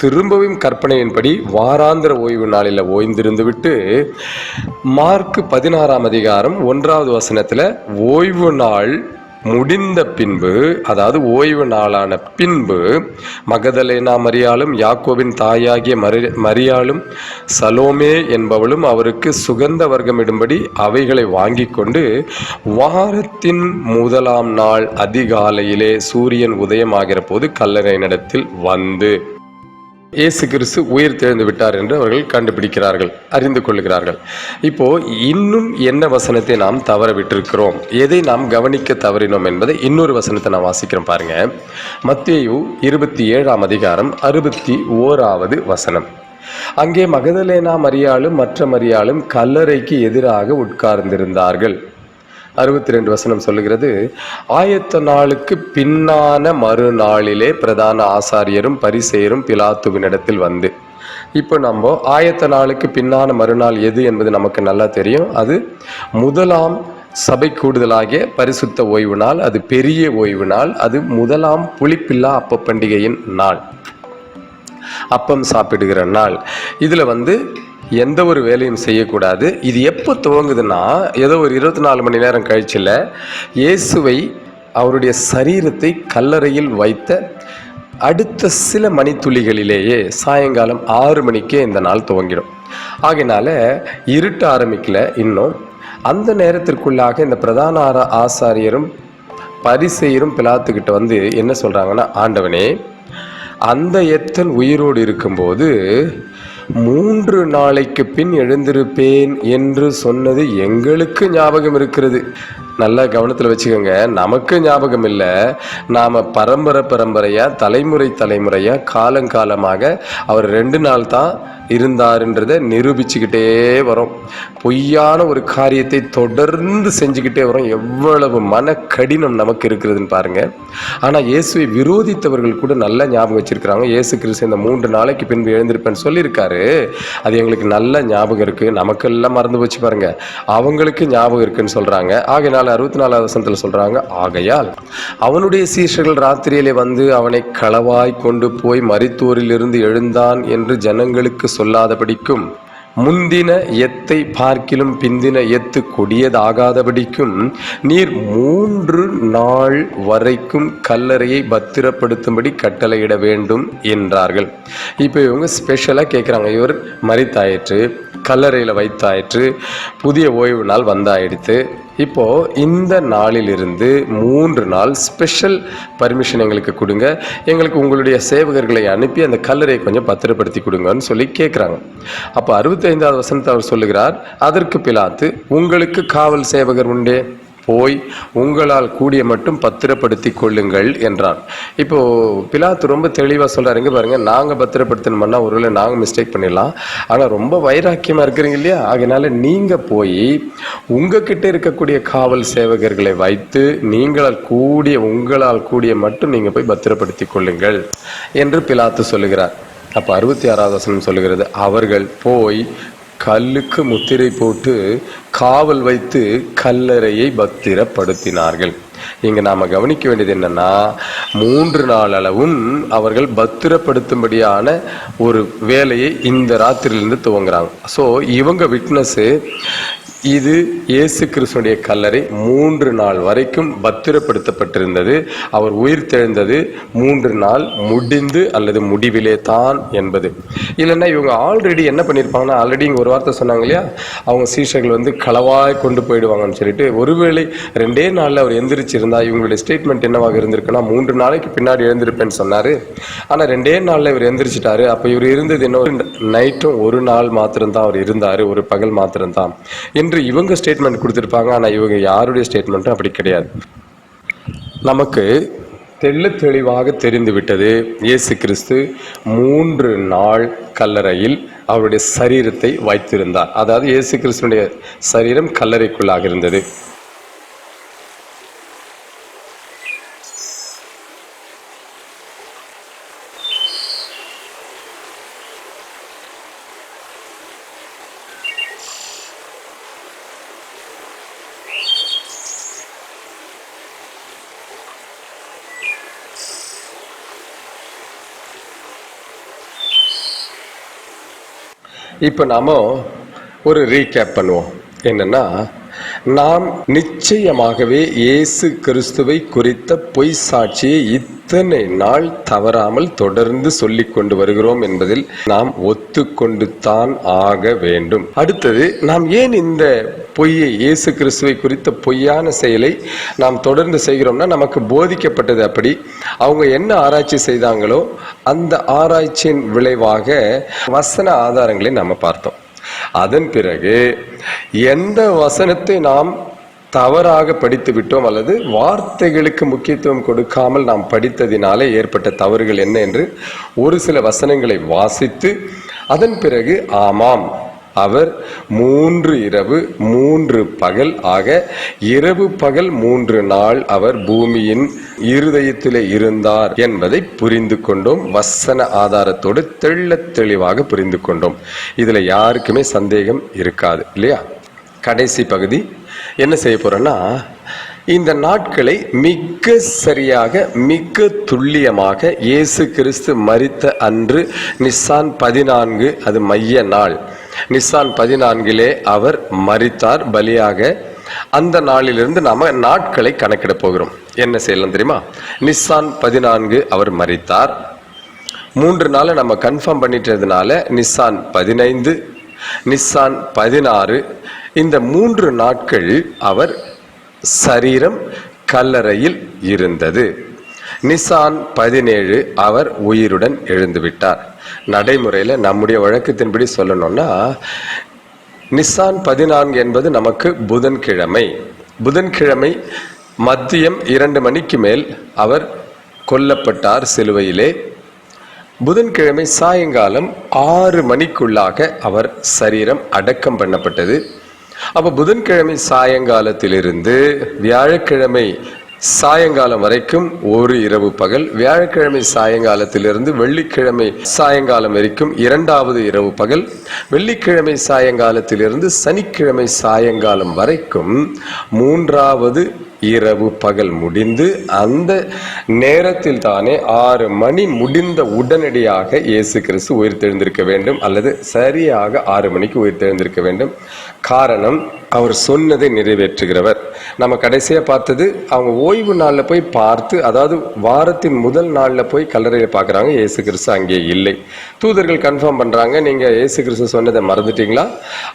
திரும்பவும் கற்பனையின்படி வாராந்திர ஓய்வு நாளில் ஓய்ந்திருந்து விட்டு, மார்க் 16ஆம் அதிகாரம் 1வது வசனத்தில் ஓய்வு நாள் முடிந்த பின்பு, அதாவது ஓய்வு நாளான பின்பு, மகதலேனா மரியாளும் யாக்கோபின் தாயாகிய மரியாளும் சலோமே என்பவளும் அவருக்கு சுகந்த வர்க்கமிடும்படி அவைகளை வாங்கி கொண்டு வாரத்தின் முதலாம் நாள் அதிகாலையிலே சூரியன் உதயமாகிற போது கல்லறையினிடத்தில் வந்து இயேசு கிறிஸ்து உயிர் தெழுந்து விட்டார் என்று அவர்கள் கண்டுபிடிக்கிறார்கள், அறிந்து கொள்ளுகிறார்கள். இப்போ இன்னும் என்ன வசனத்தை நாம் தவற விட்டிருக்கிறோம், எதை நாம் கவனிக்க தவறினோம் என்பதை இன்னொரு வசனத்தை நான் வாசிக்கிறேன் பாருங்க. மத்தேயு 27ஆம் அதிகாரம் 61வது வசனம். அங்கே மகதலேனா மரியாளும் மற்ற மரியாளும் கல்லறைக்கு எதிராக உட்கார்ந்திருந்தார்கள். 62 வசனம் சொல்லுகிறது, ஆயத்த நாளுக்கு பின்னான மறுநாளிலே பிரதான ஆசாரியரும் பரிசேயரும் பிலாத்துவினிடத்தில் வந்து. இப்போ நம்ம ஆயத்த நாளுக்கு பின்னான மறுநாள் எது என்பது நமக்கு நல்லா தெரியும். அது முதலாம் சபை கூடுதலாகிய பரிசுத்த ஓய்வு நாள், அது பெரிய ஓய்வு நாள், அது முதலாம் புளிப்பில்லா அப்ப பண்டிகையின் நாள், அப்பம் சாப்பிடுகிற நாள். இதில் எந்த ஒரு வேலையும் செய்யக்கூடாது. இது எப்போ துவங்குதுன்னா, ஏதோ ஒரு 24 மணி நேரம் கழிச்சில் இயேசுவை, அவருடைய சரீரத்தை கல்லறையில் வைத்த அடுத்த சில மணித்துளிகளிலேயே சாயங்காலம் 6 மணிக்கே இந்த நாள் துவங்கிடும். ஆகையினால இருட்ட ஆரம்பிக்கல இன்னும். அந்த நேரத்திற்குள்ளாக இந்த பிரதான ஆசாரியரும் பரிசேயரும் பிலாத்துக்கிட்ட வந்து என்ன சொல்றாங்கன்னா, ஆண்டவனே, அந்த எத்தன் உயிரோடு இருக்கும்போது 3 நாளைக்கு பின் எழுந்திருப்பேன் என்று சொன்னது எங்களுக்கு ஞாபகம் இருக்கிறது. நல்லா கவனத்தில் வச்சுக்கோங்க. நமக்கு ஞாபகம் இல்லை, நாம் பரம்பரையாக தலைமுறையாக காலங்காலமாக அவர் 2 நாள் தான் இருந்தாருன்றதை நிரூபிச்சுக்கிட்டே வரோம். பொய்யான ஒரு காரியத்தை தொடர்ந்து செஞ்சுக்கிட்டே வரோம். எவ்வளவு மன கடினம் நமக்கு இருக்கிறதுன்னு பாருங்க. ஆனால் இயேசுவை விரோதித்தவர்கள் கூட நல்லா ஞாபகம் வச்சிருக்கிறாங்க. இயேசு கிறிஸ்து இந்த 3 நாளைக்கு பின்பு எழுந்திருப்பேன்னு சொல்லியிருக்காரு. அது எங்களுக்கு நல்ல ஞாபகம் இருக்கு. நமக்கெல்லாம் மறந்து போச்சு பாருங்க, அவங்களுக்கு ஞாபகம் இருக்குன்னு சொல்றாங்க. ஆகையினால 64வது வசனத்தில் சொல்றாங்க, ஆகையால் அவனுடைய சீஷர்கள் ராத்திரியிலே வந்து அவனை களவாய் கொண்டு போய் மரித்தோரில் இருந்து எழுந்தான் என்று ஜனங்களுக்கு சொல்லாதபடிக்கும், முந்தின எத்தை பார்க்கிலும் பிந்தின எத்து கொடியதாகாதபடிக்கும் நீர் 3 நாள் வரைக்கும் கல்லறையை பத்திரப்படுத்தும்படி கட்டளையிட வேண்டும் என்றார்கள். இப்போ இவங்க ஸ்பெஷலாக கேட்குறாங்க. இவர் மரித்தாயிற்று, கல்லறையில் வைத்தாயிற்று, புதிய ஓய்வு நாள் வந்தாயிடுத்து. இப்போது இந்த நாளிலிருந்து 3 நாள் ஸ்பெஷல் பர்மிஷன் எங்களுக்கு கொடுங்க, எங்களுக்கு உங்களுடைய சேவகர்களை அனுப்பி அந்த கல்லறையை கொஞ்சம் பத்திரப்படுத்தி கொடுங்கன்னு சொல்லி கேட்குறாங்க. அப்போ 65வது வசனத்தை அவர் சொல்லுகிறார், அதற்கு பிலாத்து, உங்களுக்கு காவல் சேவகர் உண்டே, போய் உங்களால் கூடிய மட்டும் பத்திரப்படுத்தி கொள்ளுங்கள் என்றான். இப்போ பிலாத்து ரொம்ப தெளிவாக சொல்றாரு. இங்க பாருங்க, நாங்கள் பத்திரப்படுத்தணும்னா ஒருவேளை நாங்கள் மிஸ்டேக் பண்ணிடலாம், ஆனால் ரொம்ப வைராக்கியமாக இருக்கிறீங்க இல்லையா, அதனால நீங்கள் போய் உங்ககிட்ட இருக்கக்கூடிய காவல் சேவகர்களை வைத்து உங்களால் கூடிய மட்டும் நீங்கள் போய் பத்திரப்படுத்தி கொள்ளுங்கள் என்று பிலாத்து சொல்லுகிறார். அப்போ 66வது வசனம் சொல்லுகிறது, அவர்கள் போய் கல்லுக்கு முத்திரை போட்டு காவல் வைத்து கல்லறையை பத்திரப்படுத்தினார்கள். இங்க நாம கவனிக்க வேண்டியது என்னன்னா, 3 நாள் அளவும் அவர்கள் பத்திரப்படுத்தும்படியான ஒரு வேலையை இந்த ராத்திரியிலிருந்து துவங்குறாங்க. ஸோ இவங்க விட்னஸ், இது இயேசு கிறிஸ்துடைய கல்லறை 3 நாள் வரைக்கும் பத்திரப்படுத்தப்பட்டிருந்தது. அவர் உயிர் தெழுந்தது 3 நாள் முடிந்து அல்லது முடிவிலே தான் என்பது. இல்லைன்னா இவங்க ஆல்ரெடி என்ன பண்ணியிருப்பாங்கன்னா, ஆல்ரெடி இங்கே ஒரு வார்த்தை சொன்னாங்க இல்லையா, அவங்க சீஷர்கள் வந்து களவாய் கொண்டு போயிடுவாங்கன்னு சொல்லிட்டு, ஒருவேளை 2 நாளில் அவர் எந்திரிச்சிருந்தா இவங்களுடைய ஸ்டேட்மெண்ட் என்னவாக இருந்திருக்குன்னா, 3 நாளைக்கு பின்னாடி எழுந்திருப்பேன்னு சொன்னார், ஆனால் 2 நாளில் இவர் எந்திரிச்சிட்டாரு. அப்போ இவர் இருந்தது என்ன, நைட்டும் 1 நாள் மாத்திரம்தான் அவர் இருந்தார், ஒரு பகல் மாத்திரம்தான் என்று இவங்க ஸ்டேட்மெண்ட் கொடுத்திருப்பாங்க. ஆனால் இவங்க யாருடைய ஸ்டேட்மெண்ட்டும் அப்படி கிடையாது. நமக்கு தெளிவாக தெரிந்துவிட்டது, இயேசு கிறிஸ்து 3 நாள் கல்லறையில் அவருடைய சரீரத்தை வைத்திருந்தார். அதாவது இயேசு கிறிஸ்துடைய சரீரம் கல்லறைக்குள்ளாக இருந்தது. இப்போ நாம ஒரு ரீகேப் பண்ணுவோம். என்னன்னா, நாம் நிச்சயமாகவே இயேசு கிறிஸ்துவை குறித்த பொய் சாட்சியை இத்தனை நாள் தவறாமல் தொடர்ந்து சொல்லிக் கொண்டு வருகிறோம் என்பதில் நாம் ஒத்துக்கொண்டு தான் ஆக வேண்டும். அடுத்தது, நாம் ஏன் இந்த பொய்யை, இயேசு கிறிஸ்துவை குறித்த பொய்யான செயலை நாம் தொடர்ந்து செய்கிறோம்னா, நமக்கு போதிக்கப்பட்டது அப்படி. அவங்க என்ன ஆராய்ச்சி செய்தாங்களோ அந்த ஆராய்ச்சியின் விளைவாக வசன ஆதாரங்களை நாம் பார்த்தோம். அதன் பிறகு எந்த வசனத்தை நாம் தவறாக படித்து விட்டோம் அல்லது வார்த்தைகளுக்கு முக்கியத்துவம் கொடுக்காமல் நாம் படித்ததினாலே ஏற்பட்ட தவறுகள் என்ன என்று ஒரு சில வசனங்களை வாசித்து, அதன் பிறகு ஆமாம், அவர் 3 இரவு 3 பகல் ஆக இரவு பகல் 3 நாள் அவர் பூமியின் இருதயத்திலே இருந்தார் என்பதை புரிந்து கொண்டோம். வசன ஆதாரத்தோடு தெளிவாக புரிந்து கொண்டோம். இதுல யாருக்குமே சந்தேகம் இருக்காது இல்லையா? கடைசி பகுதி என்ன செய்ய போறோம்னா, இந்த நாட்களை மிக சரியாக மிக துல்லியமாக இயேசு கிறிஸ்து மரித்த அன்று நிசான் 14, அது மைய நாள். நிசான் 14 அவர் மரித்தார், பலியாக அந்த நாளிலிருந்து நாம நாட்களை கணக்கிட போகிறோம். என்ன செய்யலாம் தெரியுமா? நிசான் 14 அவர் மரித்தார். 3 நாளை நம்ம கன்ஃபார்ம் பண்ணிட்டதுனால நிசான் 15, நிசான் 16, இந்த 3 நாட்கள் அவர் சரீரம் கல்லறையில் இருந்தது. நிசான் 17 அவர் உயிருடன் எழுந்து விட்டார். நடைமுறையில் நம்முடைய வழக்கத்தின்படி சொல்லணும்னா நிசான் 14 என்பது நமக்கு புதன்கிழமை. புதன்கிழமை மதியம் 2 மணிக்கு மேல் அவர் கொல்லப்பட்டார் சிலுவையிலே. புதன்கிழமை சாயங்காலம் 6 மணிக்குள்ளாக அவர் சரீரம் அடக்கம் பண்ணப்பட்டது. அப்போ புதன்கிழமை சாயங்காலத்திலிருந்து வியாழக்கிழமை சாயங்காலம் வரைக்கும் ஒரு இரவு பகல், வியாழக்கிழமை சாயங்காலத்திலிருந்து வெள்ளிக்கிழமை சாயங்காலம் வரைக்கும் 2வது இரவு பகல், வெள்ளிக்கிழமை சாயங்காலத்திலிருந்து சனிக்கிழமை சாயங்காலம் வரைக்கும் 3வது இரவு பகல் முடிந்து, அந்த நேரத்தில் தானே 6 மணி முடிந்த உடனடியாக இயேசு கிறிஸ்து உயிர்த்தெழுந்திருக்க வேண்டும், அல்லது சரியாக 6 மணிக்கு உயிர்த்தெழுந்திருக்க வேண்டும். காரணம், அவர் சொன்னதை நிறைவேற்றுகிறவர். நம்ம கடைசியாக பார்த்தது அவங்க ஓய்வு நாளில் போய் பார்த்து, அதாவது வாரத்தின் முதல் நாளில் போய் கல்லறையில் பார்க்குறாங்க, இயேசு கிறிஸ்து அங்கே இல்லை. தூதர்கள் கன்ஃபார்ம் பண்ணுறாங்க, நீங்கள் இயேசு கிறிஸ்து சொன்னதை மறந்துட்டீங்களா,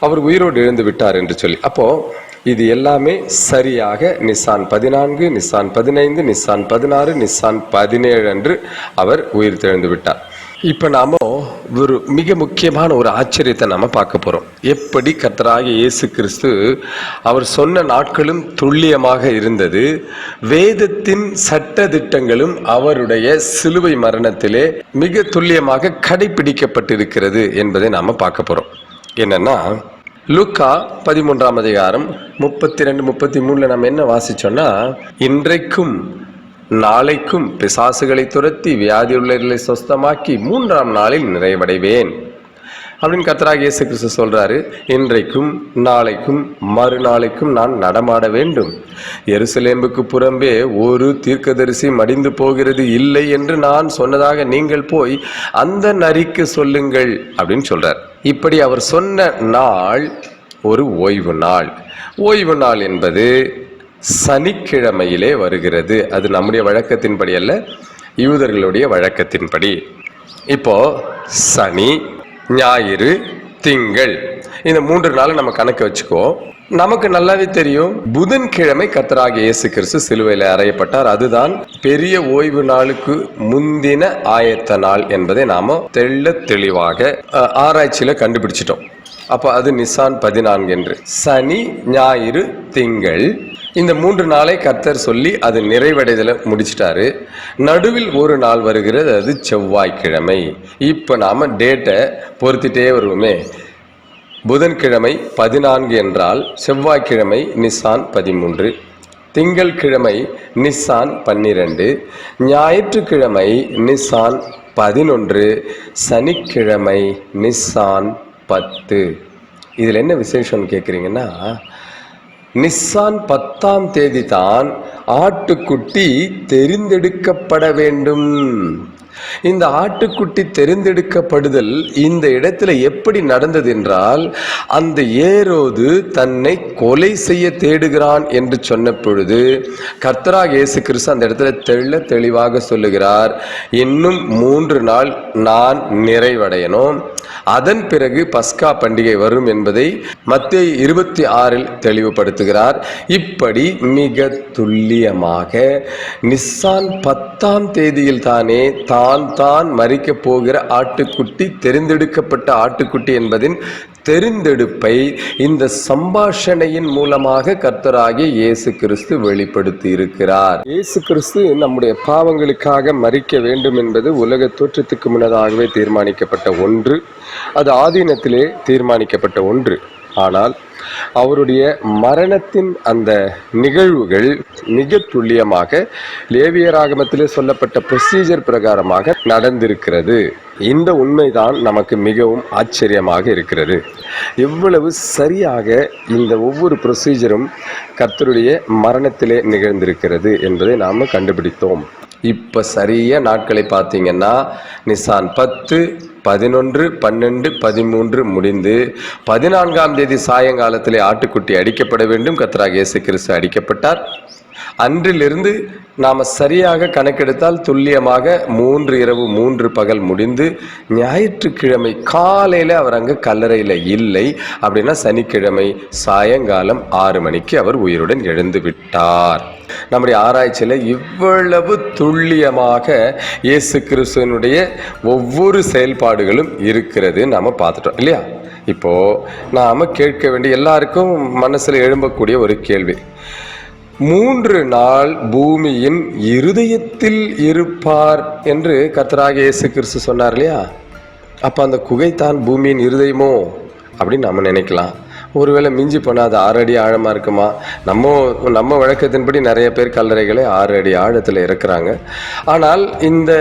அவர் உயிரோடு எழுந்து விட்டார் என்று சொல்லி. அப்போது இது எல்லாமே சரியாக நிசான் 14, நிசான் 15, நிசான் 16, நிசான் 17 அன்று அவர் உயிர் தெழுந்து விட்டார். இப்போ நாம ஒரு மிக முக்கியமான ஒரு ஆச்சரியத்தை நாம பார்க்க போறோம். எப்படி கர்த்தராகிய இயேசு கிறிஸ்து அவர் சொன்ன நாட்களும் துல்லியமாக இருந்தது, வேதத்தின் சட்ட திட்டங்களும் அவருடைய சிலுவை மரணத்திலே மிக துல்லியமாக கடைபிடிக்கப்பட்டிருக்கிறது என்பதை நாம பார்க்க போறோம். என்னன்னா, லூக்கா 13ஆம் அதிகாரம் 32, 33 நம்ம என்ன வாசிச்சோம்னா, இன்றைக்கும் நாளைக்கும் பிசாசுகளை துரத்தி வியாதியுள்ளவர்களை சொஸ்தமாக்கி 3ஆம் நாளில் நிறைவடைவேன் அப்படின்னு கர்த்தராகிய இயேசு கிறிஸ்து சொல்றாரு. இன்றைக்கும் நாளைக்கும் மறுநாளைக்கும் நான் நடமாட வேண்டும். எருசலேமுக்கு புறம்பே ஒரு தீர்க்கதரிசி மடிந்து போகிறது இல்லை என்று நான் சொன்னதாக நீங்கள் போய் அந்த நரிக்கு சொல்லுங்கள் அப்படின்னு சொல்றார். இப்படி அவர் சொன்ன நாள் ஒரு ஓய்வு நாள். ஓய்வு நாள் என்பது சனிக்கிழமையிலே வருகிறது. அது நம்முடைய வழக்கத்தின்படி அல்ல, யூதர்களுடைய வழக்கத்தின்படி. இப்போ சனி, ஞாயிறு, திங்கள், இந்த 3 நாள் நம்ம கணக்கு வச்சுக்கோ. நமக்கு நல்லாவே தெரியும், புதன்கிழமை கர்த்தராகிய இயேசு கிறிஸ்து சிலுவையில் அறையப்பட்டார். அதுதான் பெரிய ஓய்வு நாளுக்கு முந்தின ஆயத்த நாள் என்பதை நாம தெளிவாக ஆராய்ச்சியில கண்டுபிடிச்சிட்டோம். அப்போ அது நிசான் 14 என்று. சனி, ஞாயிறு, திங்கள், இந்த 3 நாளை கர்த்தர் சொல்லி அது நிறைவடைதல முடிச்சிட்டாரு. நடுவில் ஒரு நாள் வருகிறது, அது செவ்வாய்க்கிழமை. இப்போ நாம டேட்டை பொறுத்திட்டே வருவோமே. புதன்கிழமை 14 என்றால் செவ்வாய்க்கிழமை நிசான் 13, திங்கள்கிழமை நிசான் 12, ஞாயிற்றுக்கிழமை நிசான் 11, சனிக்கிழமை நிசான் 10. இதில் என்ன விசேஷம் கேட்குறீங்கன்னா, நிசான் 10ஆம் தேதி தான் ஆட்டுக்குட்டி தெரிந்தெடுக்கப்பட வேண்டும். இந்த ஆட்டுக்குட்டி தெரிந்தெடுக்கப்படுதல் இந்த இடத்துல எப்படி நடந்தது என்றால், அந்த ஏரோது தன்னை கொலை செய்ய தேடுகிறான் என்று சொன்ன பொழுது கர்த்தராகிய இயேசு கிறிஸ்து அந்த இடத்துல தெளிவாக சொல்லுகிறார், இன்னும் 3 நாள் நான் நிறைவடையணும், அதன் பிறகு பஸ்கா பண்டிகை வரும் என்பதை மத்தேயு 26 தெளிவுபடுத்துகிறார். இப்படி மிக துல்லியமாக நிசான் 10ஆம் தேதியில் தானே தான் மரிக்க போகிற ஆட்டுக்குட்டி, தெரிந்தெடுக்கப்பட்ட ஆட்டுக்குட்டி என்பதின் தெரிந்தெடுப்பை இந்த சம்பாஷணையின் மூலமாக கர்த்தராகிய இயேசு கிறிஸ்து வெளிப்படுத்தி இருக்கிறார். இயேசு கிறிஸ்து நம்முடைய பாவங்களுக்காக மரிக்க வேண்டும் என்பது உலக தோற்றத்துக்கு முன்னதாகவே தீர்மானிக்கப்பட்ட ஒன்று. அது ஆதீனத்திலே தீர்மானிக்கப்பட்ட ஒன்று. ஆனால் அவருடைய மரணத்தின் அந்த நிகழ்வுகள் மிக துல்லியமாக லேவியராகமத்திலே சொல்லப்பட்ட ப்ரொசீஜர் பிரகாரமாக நடந்திருக்கிறது. இந்த உண்மைதான் நமக்கு மிகவும் ஆச்சரியமாக இருக்கிறது. எவ்வளவு சரியாக இந்த ஒவ்வொரு ப்ரொசீஜரும் கர்த்தருடைய மரணத்திலே நிகழ்ந்திருக்கிறது என்பதை நாம் கண்டுபிடித்தோம். இப்போ சரியாக நாட்களை பார்த்தீங்கன்னா, நிசான் 10, 11, 12, 13 முடிந்து 14ஆம் தேதி சாயங்காலத்திலே ஆட்டுக்குட்டி அடிக்கப்பட வேண்டும். கர்த்தராகிய இயேசு கிறிஸ்து அடிக்கப்பட்டார். அன்றிலிருந்து நாம் சரியாக கணக்கெடுத்தால் துல்லியமாக 3 இரவு 3 பகல் முடிந்து ஞாயிற்றுக்கிழமை காலையில் அவர் அங்கே கல்லறையில் இல்லை. அப்படின்னா சனிக்கிழமை சாயங்காலம் 6 மணிக்கு அவர் உயிருடன் எழுந்து விட்டார். நம்முடைய ஆராய்ச்சியில் இவ்வளவு துல்லியமாக இயேசு கிறிஸ்துவனுடைய ஒவ்வொரு செயல்பாடுகளும் இருக்கிறது நாம் பார்த்துட்டோம் இல்லையா? இப்போ நாம் கேட்க வேண்டிய எல்லாருக்கும் மனசில் எழும்பக்கூடிய ஒரு கேள்வி, 3 நாள் பூமியின் இருதயத்தில் இருப்பார் என்று கர்த்தராகிய இயேசு கிறிஸ்து சொன்னார் இல்லையா? அப்போ அந்த குகை தான் பூமியின் இருதயமோ அப்படின்னு நம்ம நினைக்கலாம். ஒருவேளை மிஞ்சி போனால் அது 6 அடி ஆழமாக இருக்குமா? நம்ம வழக்கத்தின்படி நிறைய பேர் கல்லறைகளை 6 அடி ஆழத்தில் இருக்கிறாங்க. ஆனால் இந்த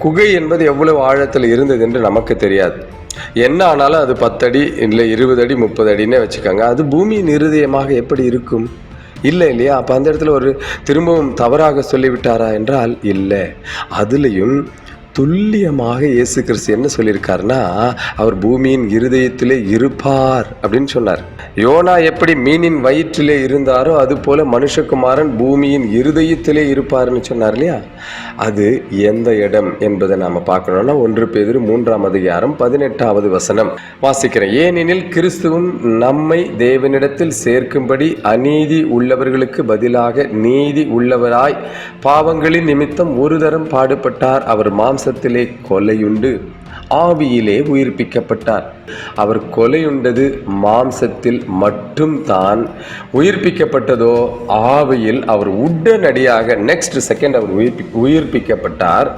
குகை என்பது எவ்வளவு ஆழத்தில் இருந்தது என்று நமக்கு தெரியாது. என்ன ஆனாலும் அது 10 அடி இல்லை 20 அடி 30 அடின்னே வச்சுக்காங்க. அது பூமியின் இருதயமாக எப்படி இருக்கும்? இல்லை இல்லையா? அப்போ அந்த இடத்துல ஒரு திரும்பவும் தவறாக சொல்லிவிட்டாரா என்றால் இல்லை. அதுலேயும் துல்லியமாக இயேசு கிறிஸ்து என்ன சொல்லியிருக்காருன்னா, அவர் பூமியின் இருதயத்திலே இருப்பார் அப்படின்னு சொன்னார். யோனா எப்படி மீனின் வயிற்றிலே இருந்தாரோ அது போல மனுஷகுமாரன் பூமியின் இருதயத்திலே இருப்பார்னு சொன்னார் இல்லையா? அது எந்த இடம் என்பதை நாம் பார்க்கணும்னா 1 பேதுரு 3ஆம் அதிகாரம் 18வது வசனம் வாசிக்கிறேன். ஏனெனில் கிறிஸ்துவும் நம்மை தேவனிடத்தில் சேர்க்கும்படி அநீதி உள்ளவர்களுக்கு பதிலாக நீதி உள்ளவராய் பாவங்களின் நிமித்தம் ஒரு தரம் பாடுபட்டார். அவர் மாம்சத்திலே கொலையுண்டு ஆவியிலே உயிர்ப்பிக்கப்பட்டார். அவர் கொலையுண்டது மாம்சத்தில் மட்டும் தான், உயிர்ப்பிக்கப்பட்டதோ ஆவியில். அவர் உடனடியாக நெக்ஸ்ட் செகண்ட் அவர் உயிர்ப்பிக்கப்பட்டார்.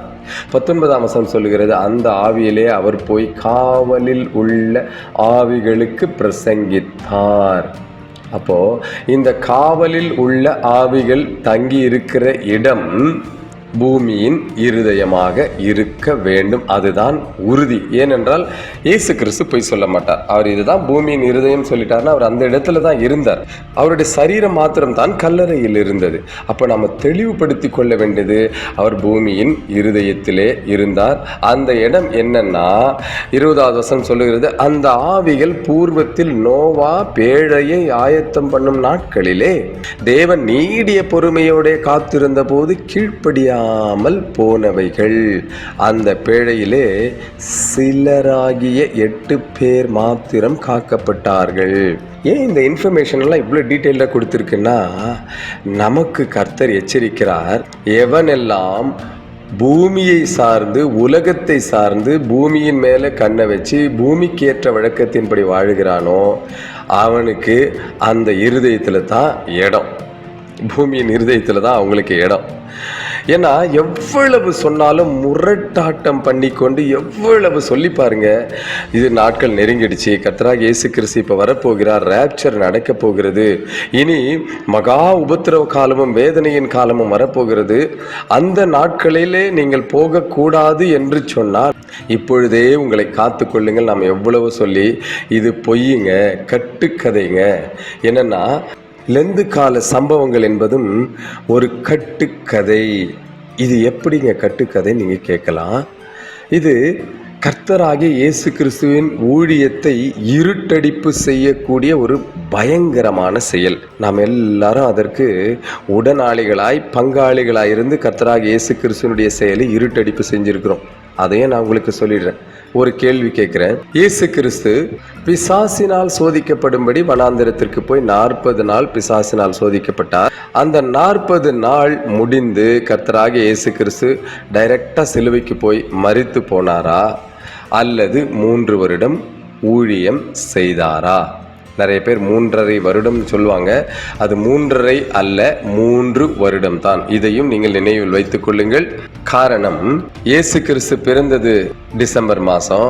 19ஆம் வசனம் சொல்லுகிறது, அந்த ஆவியிலே அவர் போய் காவலில் உள்ள ஆவிகளுக்கு பிரசங்கித்தார். அப்போ இந்த காவலில் உள்ள ஆவிகள் தங்கி இருக்கிற இடம் பூமியின் இருதயமாக இருக்க வேண்டும். அதுதான் உறுதி. ஏனென்றால் இயேசு கிறிஸ்து போய் சொல்ல மாட்டார். அவர் இதுதான் பூமியின் இருதயம் சொல்லிட்டார்னா அவர் அந்த இடத்துல தான் இருந்தார். அவருடைய சரீரம் மாத்திரம் தான் கல்லறையில் இருந்தது. அப்போ நம்ம தெளிவுபடுத்தி கொள்ள வேண்டியது, அவர் பூமியின் இருதயத்திலே இருந்தார். அந்த இடம் என்னன்னா 20வது வசனம் சொல்லுகிறது, அந்த ஆவிகள் பூர்வத்தில் நோவா பேழையை ஆயத்தம் பண்ணும் நாட்களிலே தேவன் நீடிய பொறுமையோட காத்திருந்த போது கீழ்ப்படியாமல் போனவைகள். அந்த பேழையிலே சிலராகிய 8 பேர் மாத்திரம் காக்கப்பட்டார்கள். ஏன் இந்த இன்ஃபர்மேஷன் எல்லாம் இவ்வளோ டீட்டெயிலாக கொடுத்துருக்குன்னா, நமக்கு கர்த்தர் எச்சரிக்கிறார், எவனெல்லாம் பூமியை சார்ந்து உலகத்தை சார்ந்து பூமியின் மேலே கண்ணை வச்சு பூமிக்கேற்ற வழக்கத்தின்படி வாழுகிறானோ அவனுக்கு அந்த இருதயத்தில் தான் இடம். பூமியின் இருதயத்தில் தான் அவங்களுக்கு இடம். ஏன்னா எவ்வளவு சொன்னாலும் முரட்டாட்டம் பண்ணி கொண்டு எவ்வளவு சொல்லி பாருங்க, இது நாட்கள் நெருங்கிடுச்சு, கர்த்தராகிய இயேசு கிறிஸ்து இப்போ வரப்போகிறார், ரேப்சர் நடக்க போகிறது, இனி மகா உபத்திரவ காலமும் வேதனையின் காலமும் வரப்போகிறது, அந்த நாட்களிலே நீங்கள் போகக்கூடாது என்று சொன்னால் இப்பொழுதே உங்களை காத்து கொள்ளுங்கள். நாம் எவ்வளவு சொல்லி இது பொய்யுங்க, கட்டுக்கதைங்க. என்னன்னா லெந்து கால சம்பவங்கள் என்பதும் ஒரு கட்டுக்கதை. இது எப்படிங்க கட்டுக்கதை நீங்கள் கேட்கலாம். இது கர்த்தராகிய இயேசு கிறிஸ்துவின் ஊழியத்தை இருட்டடிப்பு செய்யக்கூடிய ஒரு பயங்கரமான செயல். நாம் எல்லாரும் அதற்கு உடனாளிகளாய் பங்காளிகளாய் இருந்து கர்த்தராகிய இயேசு கிறிஸ்துவனுடைய செயலை இருட்டடிப்பு செஞ்சிருக்கிறோம். அதையும் நான் உங்களுக்கு சொல்லிடுறேன். ஒரு கேள்வி கேட்குறேன். இயேசு கிறிஸ்து பிசாசினால் சோதிக்கப்படும்படி வனாந்திரத்திற்கு போய் 40 நாள் பிசாசினால் சோதிக்கப்பட்டார். அந்த 40 நாள் முடிந்து கர்த்தராகிய இயேசு கிறிஸ்து டைரக்டாக சிலுவைக்கு போய் மரித்து போனாரா அல்லது 3 வருடம் ஊழியம் செய்தாரா? நிறைய பேர் 3.5 வருடம் சொல்லுவாங்க. அது 3.5 அல்ல, 3 வருடம் தான். இதையும் நீங்கள் நினைவில் வைத்துக் கொள்ளுங்கள். காரணம், இயேசு கிறிஸ்து பிறந்தது டிசம்பர் மாதம்,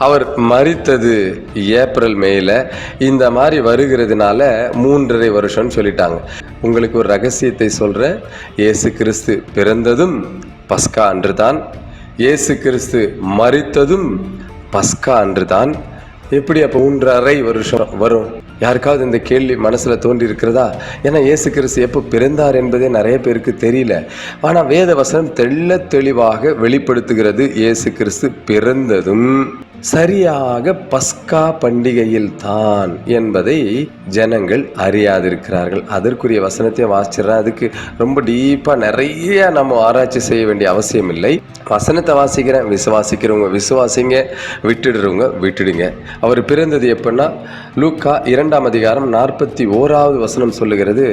அவர் மரித்தது ஏப்ரல் மேல. இந்த மாதிரி வருகிறதுனால 3.5 வருஷம்னு சொல்லிட்டாங்க. உங்களுக்கு ஒரு ரகசியத்தை சொல்கிறேன். இயேசு கிறிஸ்து பிறந்ததும் பஸ்கா அன்று தான், இயேசு கிறிஸ்து மரித்ததும் பஸ்கா அன்று தான். எப்படி அப்போ 3.5 வருஷம் வரும்? யாருக்காவது இந்த கேள்வி மனசில் தோன்றி இருக்கிறதா? ஏன்னா இயேசு கிறிஸ்து எப்போ பிறந்தார் என்பதே நிறைய பேருக்கு தெரியல. ஆனால் வேத வசனம் தெளிவாக வெளிப்படுத்துகிறது. இயேசு கிறிஸ்து பிறந்ததும் சரியாக பஸ்கா பண்டிகையில் தான் என்பதை ஜனங்கள் அறியாதிருக்கிறார்கள். அதற்குரிய வசனத்தை வாசிச்சிடறேன். அதுக்கு ரொம்ப டீப்பாக நிறைய நம்ம ஆராய்ச்சி செய்ய வேண்டிய அவசியம் இல்லை. வசனத்தை வாசிக்கிறேன், விசுவாசிக்கிறவங்க விசுவாசிங்க, விட்டுடுறவங்க விட்டுடுங்க. அவர் பிறந்தது எப்படின்னா, லூக்கா 2ஆம் அதிகாரம் 41வது வசனம் சொல்லுகிறது,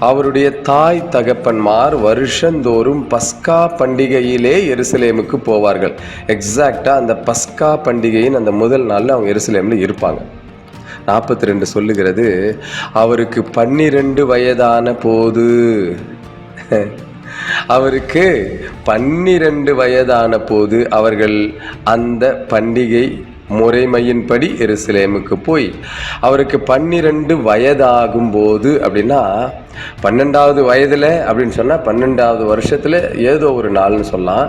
அவருடைய தாய் தகப்பன்மார் வருஷந்தோறும் பஸ்கா பண்டிகையிலே எருசலேமுக்கு போவார்கள். எக்ஸாக்டாக அந்த பஸ்கா பண்டிகையின் அந்த முதல் நாளில் அவங்க எருசலேமில் இருப்பாங்க. 42 சொல்லுகிறது, அவருக்கு 12 வயதான போது, அவருக்கு 12 வயதான போது அவர்கள் அந்த பண்டிகை முறைமையின்படி எருசலேமுக்கு போய், அவருக்கு 12 வயதாகும் போது அப்படின்னா 12வது வயதில் அப்படின்னு சொன்னால் 12வது வருஷத்தில் ஏதோ ஒரு நாள்னு சொல்லலாம்.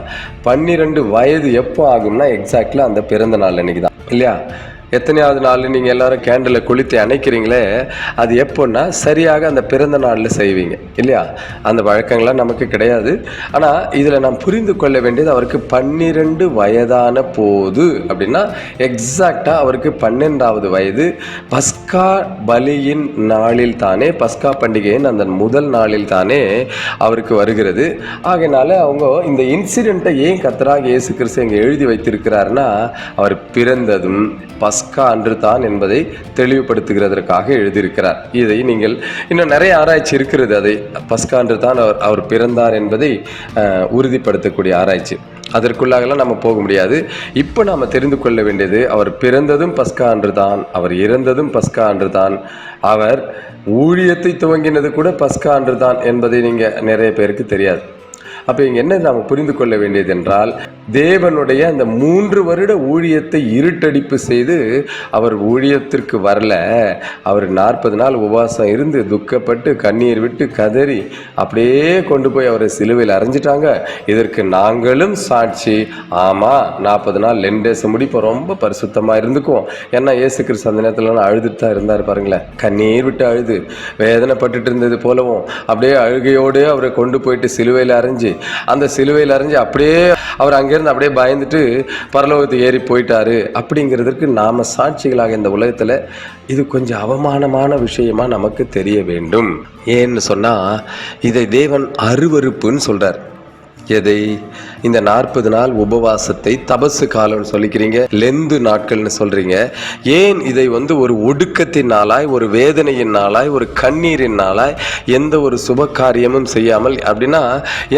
12 வயது எப்போ ஆகும்னா எக்ஸாக்ட்லி அந்த பிறந்த நாள் அன்றைக்கி தான், இல்லையா? எத்தனையாவது நாள் நீங்கள் எல்லாரும் கேண்டிலை கொளுத்தி அணைக்கிறீங்களே, அது எப்போன்னா சரியாக அந்த பிறந்த நாளில் செய்வீங்க, இல்லையா? அந்த வழக்கங்கள்லாம் நமக்கு கிடையாது. ஆனால் இதில் நாம் புரிந்து கொள்ள வேண்டியது, அவருக்கு 12 வயதான போது அப்படின்னா எக்ஸாக்டாக அவருக்கு 12வது வயது பஸ்கா பலியின் நாளில் தானே, பஸ்கா பண்டிகையின் அந்த முதல் நாளில் தானே அவருக்கு வருகிறது. ஆகையினால அவங்க இந்த இன்சிடெண்ட்டை ஏன் கர்த்தராகிய இயேசு கிறிஸ்து இங்கே எழுதி வைத்திருக்கிறாருன்னா, அவர் பிறந்ததும் பஸ்கா அன்று தான் என்பதை தெளிவுபடுத்துகிறதற்காக எழுதியிருக்கிறார். இதை நீங்கள் இன்னும் நிறைய ஆராய்ச்சி இருக்கிறது, அதை பஸ்கா அன்று தான் அவர் பிறந்தார் என்பதை உறுதிப்படுத்தக்கூடிய ஆராய்ச்சி. அதற்குள்ளாகலாம் நம்ம போக முடியாது. இப்போ நாம் தெரிந்து கொள்ள வேண்டியது, அவர் பிறந்ததும் பஸ்கா அன்று தான், அவர் இறந்ததும் பஸ்கா அன்று தான், அவர் ஊழியத்தை துவங்கினது கூட பஸ்கா அன்று தான் என்பதை நீங்கள் நிறைய பேருக்கு தெரியாது. அப்போ இங்கே என்ன நாம் புரிந்து கொள்ள வேண்டியது என்றால், தேவனுடைய அந்த 3 வருட ஊழியத்தை இருட்டடிப்பு செய்து அவர் ஊழியத்திற்கு வரல. அவர் 40 நாள் உபவாசம் இருந்து துக்கப்பட்டு கண்ணீர் விட்டு கதறி அப்படியே கொண்டு போய் அவரை சிலுவையில் அரைஞ்சிட்டாங்க. இதற்கு நாங்களும் சாட்சி. ஆமாம், 40 நாள் லெண்டேச முடிப்போம், ரொம்ப பரிசுத்தமாக இருந்துக்குவோம். ஏன்னா இயேசு கிறிஸ்து அந்த நேரத்தில் அழுதுட்டு தான் இருந்தார் பாருங்களேன். கண்ணீர் விட்டு அழுது வேதனைப்பட்டு இருந்தது போலவும் அப்படியே அழுகையோடு அவரை கொண்டு போயிட்டு சிலுவையில் அரைஞ்சி, அந்த சிலுவையில் அரைஞ்சி அப்படியே அவர் அங்கேருந்து அப்படியே பயந்துட்டு பரலோகத்துக்கு ஏறி போயிட்டாரு அப்படிங்கிறதுக்கு நாம் சாட்சிகளாக இந்த உலகத்தில் இது கொஞ்சம் அவமானமான விஷயமா நமக்கு தெரிய வேண்டும். ஏன்னு சொன்னால், இதை தேவன் அருவருப்புன்னு சொல்கிறார். எதை? இந்த 40 நாள் உபவாசத்தை தபசு காலம்னு சொல்லிக்கிறீங்க, லெந்து நாட்கள்னு சொல்கிறீங்க. ஏன் இதை ஒரு ஒடுக்கத்தின் நாளாய், ஒரு வேதனையின் நாளாய், ஒரு கண்ணீரின் நாளாய், எந்த ஒரு சுப காரியமும் செய்யாமல், அப்படின்னா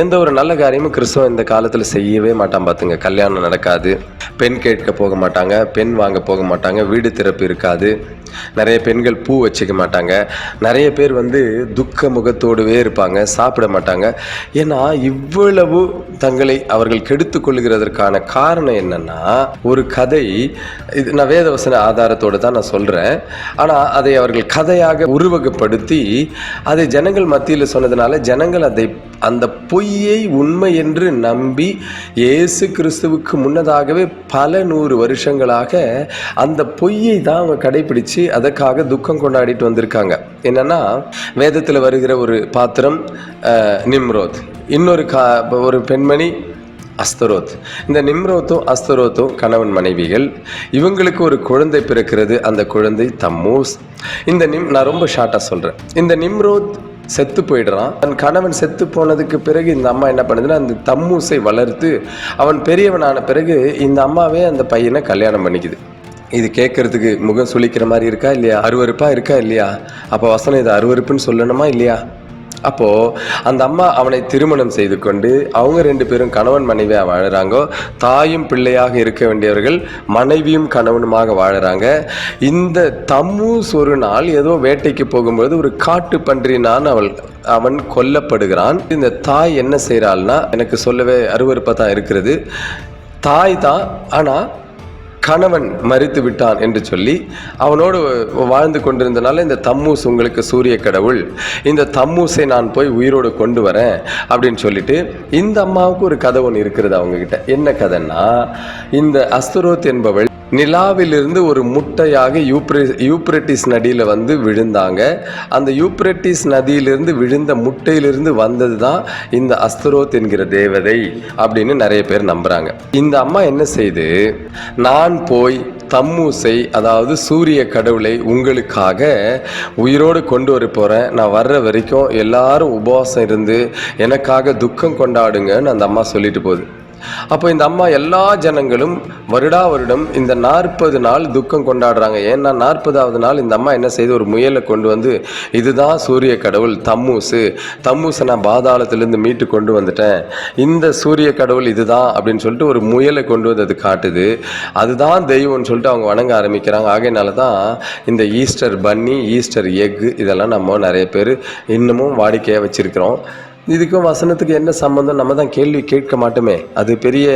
எந்த ஒரு நல்ல காரியமும் கிறிஸ்தவம் இந்த காலத்தில் செய்யவே மாட்டான் பார்த்துங்க. கல்யாணம் நடக்காது, பெண் கேட்க போக மாட்டாங்க, பெண் வாங்க போக மாட்டாங்க, வீடு திறப்பு இருக்காது, நிறைய பெண்கள் பூ வச்சுக்க மாட்டாங்க, நிறைய பேர் துக்க முகத்தோடுவே இருப்பாங்க, சாப்பிட மாட்டாங்க. ஏன்னா இவ்வளவு தங்களை அவர்கள் கெடுத்து கொள்ளுகிறதற்கான காரணம் என்னன்னா, ஒரு கதை, இது நான் வேதவசன ஆதாரத்தோடு தான் நான் சொல்கிறேன். ஆனால் அதை அவர்கள் கதையாக உருவகப்படுத்தி அதை ஜனங்கள் மத்தியில் சொன்னதுனால ஜனங்கள் அந்த பொய்யை உண்மை என்று நம்பி இயேசு கிறிஸ்துவுக்கு முன்னதாகவே பல 100 வருஷங்களாக அந்த பொய்யை தான் அவங்க கடைபிடிச்சு அதற்காக துக்கம் கொண்டாடிட்டு வந்திருக்காங்க. என்னன்னா, வேதத்தில் வருகிற ஒரு பாத்திரம் நிம்ரோத், இன்னொரு ஒரு பெண்மணி அஸ்தரோத். இந்த நிம்ரோத்தும் அஸ்தரோத்தும் கணவன் மனைவிகள். இவங்களுக்கு ஒரு குழந்தை பிறக்கிறது, அந்த குழந்தை தம்மூஸ். நான் ரொம்ப ஷார்ட்டாக சொல்கிறேன். இந்த நிம்ரோத் செத்து போயிடுறான். தன் கணவன் செத்து போனதுக்கு பிறகு இந்த அம்மா என்ன பண்ணுதுன்னா, அந்த தம்மூசை வளர்த்து அவன் பெரியவனான பிறகு இந்த அம்மாவே அந்த பையனை கல்யாணம் பண்ணிக்குது. இது கேட்கறதுக்கு முகம் சுளிக்கிற மாதிரி இருக்கா இல்லையா? அருவருப்பாக இருக்கா இல்லையா? அப்போ வசனம் இது அருவருப்புன்னு சொல்லணுமா இல்லையா? அப்போது அந்த அம்மா அவனை திருமணம் செய்து கொண்டு அவங்க 2 பேரும் கணவன் மனைவியாக வாழறாங்க. தாயும் பிள்ளையாக இருக்க வேண்டியவர்கள் மனைவியும் கணவனுமாக வாழறாங்க. இந்த தம்மூஸ் ஒரு நாள் ஏதோ வேட்டைக்கு போகும்போது ஒரு காட்டு பன்றினான் அவன் கொல்லப்படுகிறான். இந்த தாய் என்ன செய்கிறாள்னா, எனக்கு சொல்லவே அருவருப்பாக தான் இருக்கிறது. தாய் தான், ஆனால் கணவன் மரித்து விட்டான் என்று சொல்லி அவனோடு வாழ்ந்து கொண்டிருந்தனால, இந்த தம்மூஸ் உங்களுக்கு சூரிய கடவுள், இந்த தம்மூஸை நான் போய் உயிரோடு கொண்டு வரேன் அப்படின்னு சொல்லிட்டு, இந்த அம்மாவுக்கு ஒரு கதை ஒன்று இருக்கிறது அவங்கக்கிட்ட. என்ன கதைன்னா, இந்த அஸ்தரோத் என்பவள் நிலாவிலிருந்து ஒரு முட்டையாக யூப்ரட்டிஸ் நதியில் வந்து விழுந்தாங்க. அந்த யூப்ரட்டிஸ் நதியிலிருந்து விழுந்த முட்டையிலிருந்து வந்தது தான் இந்த அஸ்தரோத் என்கிற தேவதை அப்படின்னு நிறைய பேர் நம்புகிறாங்க. இந்த அம்மா என்ன செய்து, நான் போய் தம்மூசை, அதாவது சூரிய கடவுளை உங்களுக்காக உயிரோடு கொண்டு வர போகிறேன், நான் வர்ற வரைக்கும் எல்லாரும் உபவாசம் இருந்து எனக்காக துக்கம் கொண்டாடுங்கன்னு அந்த அம்மா சொல்லிட்டு போகுது. அப்போ இந்த அம்மா எல்லா ஜனங்களும் வருடம் இந்த 40 நாள் துக்கம் கொண்டாடுறாங்க. ஏன்னா 40வது நாள் இந்த அம்மா என்ன செய்து, ஒரு முயலை கொண்டு வந்து, இதுதான் சூரிய கடவுள் தம்மூசை நான் பாதாளத்திலிருந்து மீட்டு கொண்டு வந்துட்டேன், இந்த சூரிய கடவுள் இதுதான் அப்படின்னு சொல்லிட்டு ஒரு முயலை கொண்டு வந்து அது காட்டுது, அதுதான் தெய்வம்னு சொல்லிட்டு அவங்க வணங்க ஆரம்பிக்கிறாங்க. ஆகையினால தான் இந்த ஈஸ்டர் பன்னி, ஈஸ்டர் எக்கு இதெல்லாம் நம்ம நிறைய பேர் இன்னமும் வாடிக்கையாக வச்சுருக்கிறோம். இதுக்கும் வசனத்துக்கு என்ன சம்பந்தம், நம்ம தான் கேள்வி கேட்க மாட்டோமே, அது பெரிய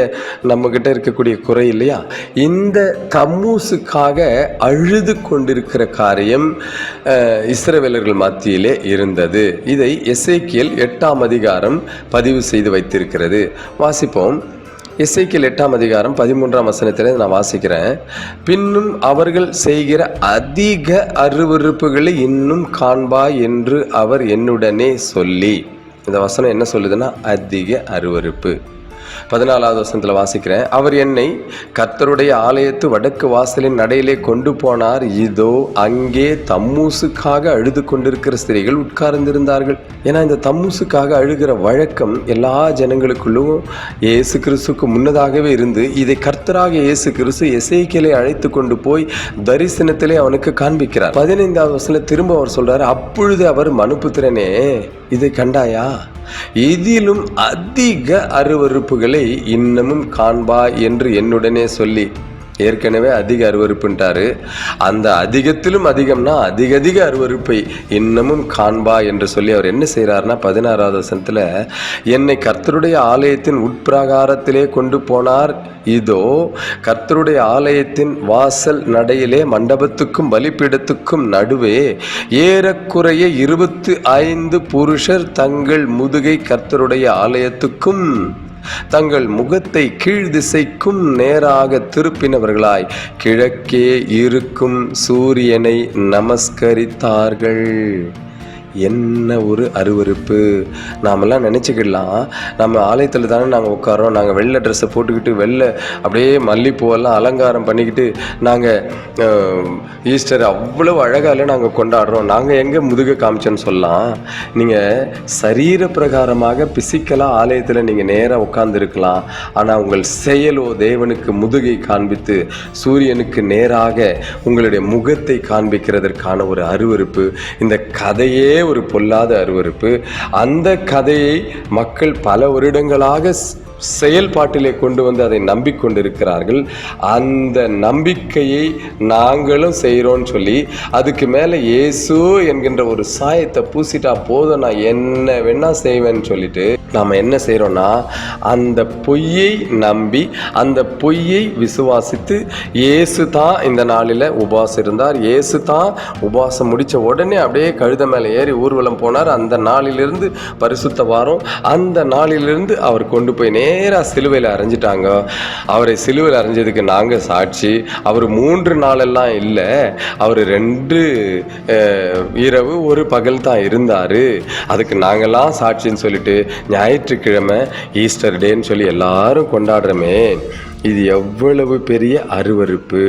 நம்மக்கிட்ட இருக்கக்கூடிய குறை இல்லையா? இந்த தம்மூசுக்காக அழுது கொண்டிருக்கிற காரியம் இஸ்ரவேலர்கள் மத்தியிலே இருந்தது. இதை எசேக்கியேல் 8ஆம் அதிகாரம் பதிவு செய்து வைத்திருக்கிறது. வாசிப்போம். எசேக்கியேல் 8ஆம் அதிகாரம் 13ஆம் வசனத்தில் நான் வாசிக்கிறேன். பின்னும் அவர்கள் செய்கிற அதிக அருவருப்புகளை இன்னும் காண்பாய் என்று அவர் என்னுடனே சொல்லி. இந்த வசனம் என்ன சொல்லுதுன்னா, அதிக அருவருப்பு. 14வது வசனத்தில் வாசிக்கிறேன். அவர் என்னை கர்த்தருடைய ஆலயத்து வடக்கு வாசலின் நடையிலே கொண்டு போனார். இதோ அங்கே தம்மூசுக்காக அழுது கொண்டிருக்கிற ஸ்திரீகள் உட்கார்ந்திருந்தார்கள். ஏன்னா இந்த தம்மூசுக்காக அழுகிற வழக்கம் எல்லா ஜனங்களுக்குள்ளும் இயேசு கிறிஸ்துக்கு முன்னதாகவே இருந்து, இதை கர்த்தராக இயேசு கிறிஸ்து எசேக்கியேலை அழைத்து கொண்டு போய் தரிசனத்திலே அவனுக்கு காண்பிக்கிறார். 15வது வசனத்தில் திரும்ப அவர் சொல்றார், அப்பொழுது அவர் மனுபுத்திரனே இதை கண்டாயா, இதிலும் அதிக அருவருப்புகளை இன்னமும் காண்பா என்று என்னுடனே சொல்லி. ஏற்கனவே அதிக அருவருப்புன்ட்டாரு, அந்த அதிகத்திலும் அதிகம்னா அதிக அருவருப்பை இன்னமும் காண்பா என்று சொல்லி அவர் என்ன செய்கிறார்னா 16வது வசனத்தில், என்னை கர்த்தருடைய ஆலயத்தின் உட்பிரகாரத்திலே கொண்டு போனார். இதோ கர்த்தருடைய ஆலயத்தின் வாசல் நடையிலே மண்டபத்துக்கும் பலிபீடத்துக்கும் நடுவே ஏறக்குறைய 25 புருஷர் தங்கள் முதுகை கர்த்தருடைய ஆலயத்துக்கும் தங்கள் முகத்தை கீழ் திசைக்கும் நேராக திருப்பினவர்களாய் கிழக்கே இருக்கும் சூரியனை நமஸ்கரித்தார்கள். என்ன ஒரு அருவருப்பு! நாமெல்லாம் நினச்சிக்கிடலாம், நம்ம ஆலயத்தில் தானே நாங்கள் உட்காரோம், நாங்கள் வெள்ளை ட்ரெஸ்ஸை போட்டுக்கிட்டு வெள்ளை அப்படியே மல்லிப்பூவெல்லாம் அலங்காரம் பண்ணிக்கிட்டு நாங்கள் ஈஸ்டர் அவ்வளோ அழகால நாங்கள் கொண்டாடுறோம், நாங்கள் எங்கே முதுகை காமிச்சோன்னு சொல்லலாம். நீங்கள் சரீர பிரகாரமாக பிசிக்கலாக ஆலயத்தில் நீங்கள் நேராக உட்கார்ந்துருக்கலாம், ஆனால் உங்கள் செயலோ தேவனுக்கு முதுகை காண்பித்து சூரியனுக்கு நேராக உங்களுடைய முகத்தை காண்பிக்கிறதற்கான ஒரு அருவருப்பு. இந்த கதையே ஒரு பொல்லாத அருவருப்பு. அந்த கதையை மக்கள் பல வருடங்களாக செயல்பாட்டிலே கொண்டு வந்து அதை நம்பிக்கொண்டிருக்கிறார்கள். அந்த நம்பிக்கையை நாங்களும் செய்கிறோன்னு சொல்லி அதுக்கு மேலே இயேசு என்கின்ற ஒரு சாயத்தை பூசிட்டா போதும், நான் என்ன வேணா செய்வேன்னு சொல்லிட்டு நாம் என்ன செய்கிறோன்னா, அந்த பொய்யை நம்பி அந்த பொய்யை விசுவாசித்து, இயேசு தான் இந்த நாளில் உபவாசம் இருந்தார், இயேசு தான் உபவாசம் முடித்த உடனே அப்படியே கழுத மேலே ஏறி ஊர்வலம் போனார், அந்த நாளிலிருந்து பரிசுத்த வாரம், அந்த நாளிலிருந்து அவர் கொண்டு போய் நேராக சிலுவையில் அரைஞ்சிட்டாங்க. அவரை சிலுவையில் அரைஞ்சதுக்கு நாங்கள் சாட்சி. அவர் 3 நாளெல்லாம் இல்லை, அவர் 2 இரவு 1 பகல் தான் இருந்தார், அதுக்கு நாங்கள்லாம் சாட்சின்னு சொல்லிட்டு ஞாயிற்றுக்கிழமை ஈஸ்டர் டேன்னு சொல்லி எல்லாரும் கொண்டாடுறோமே, இது எவ்வளவு பெரிய அருவருப்பு!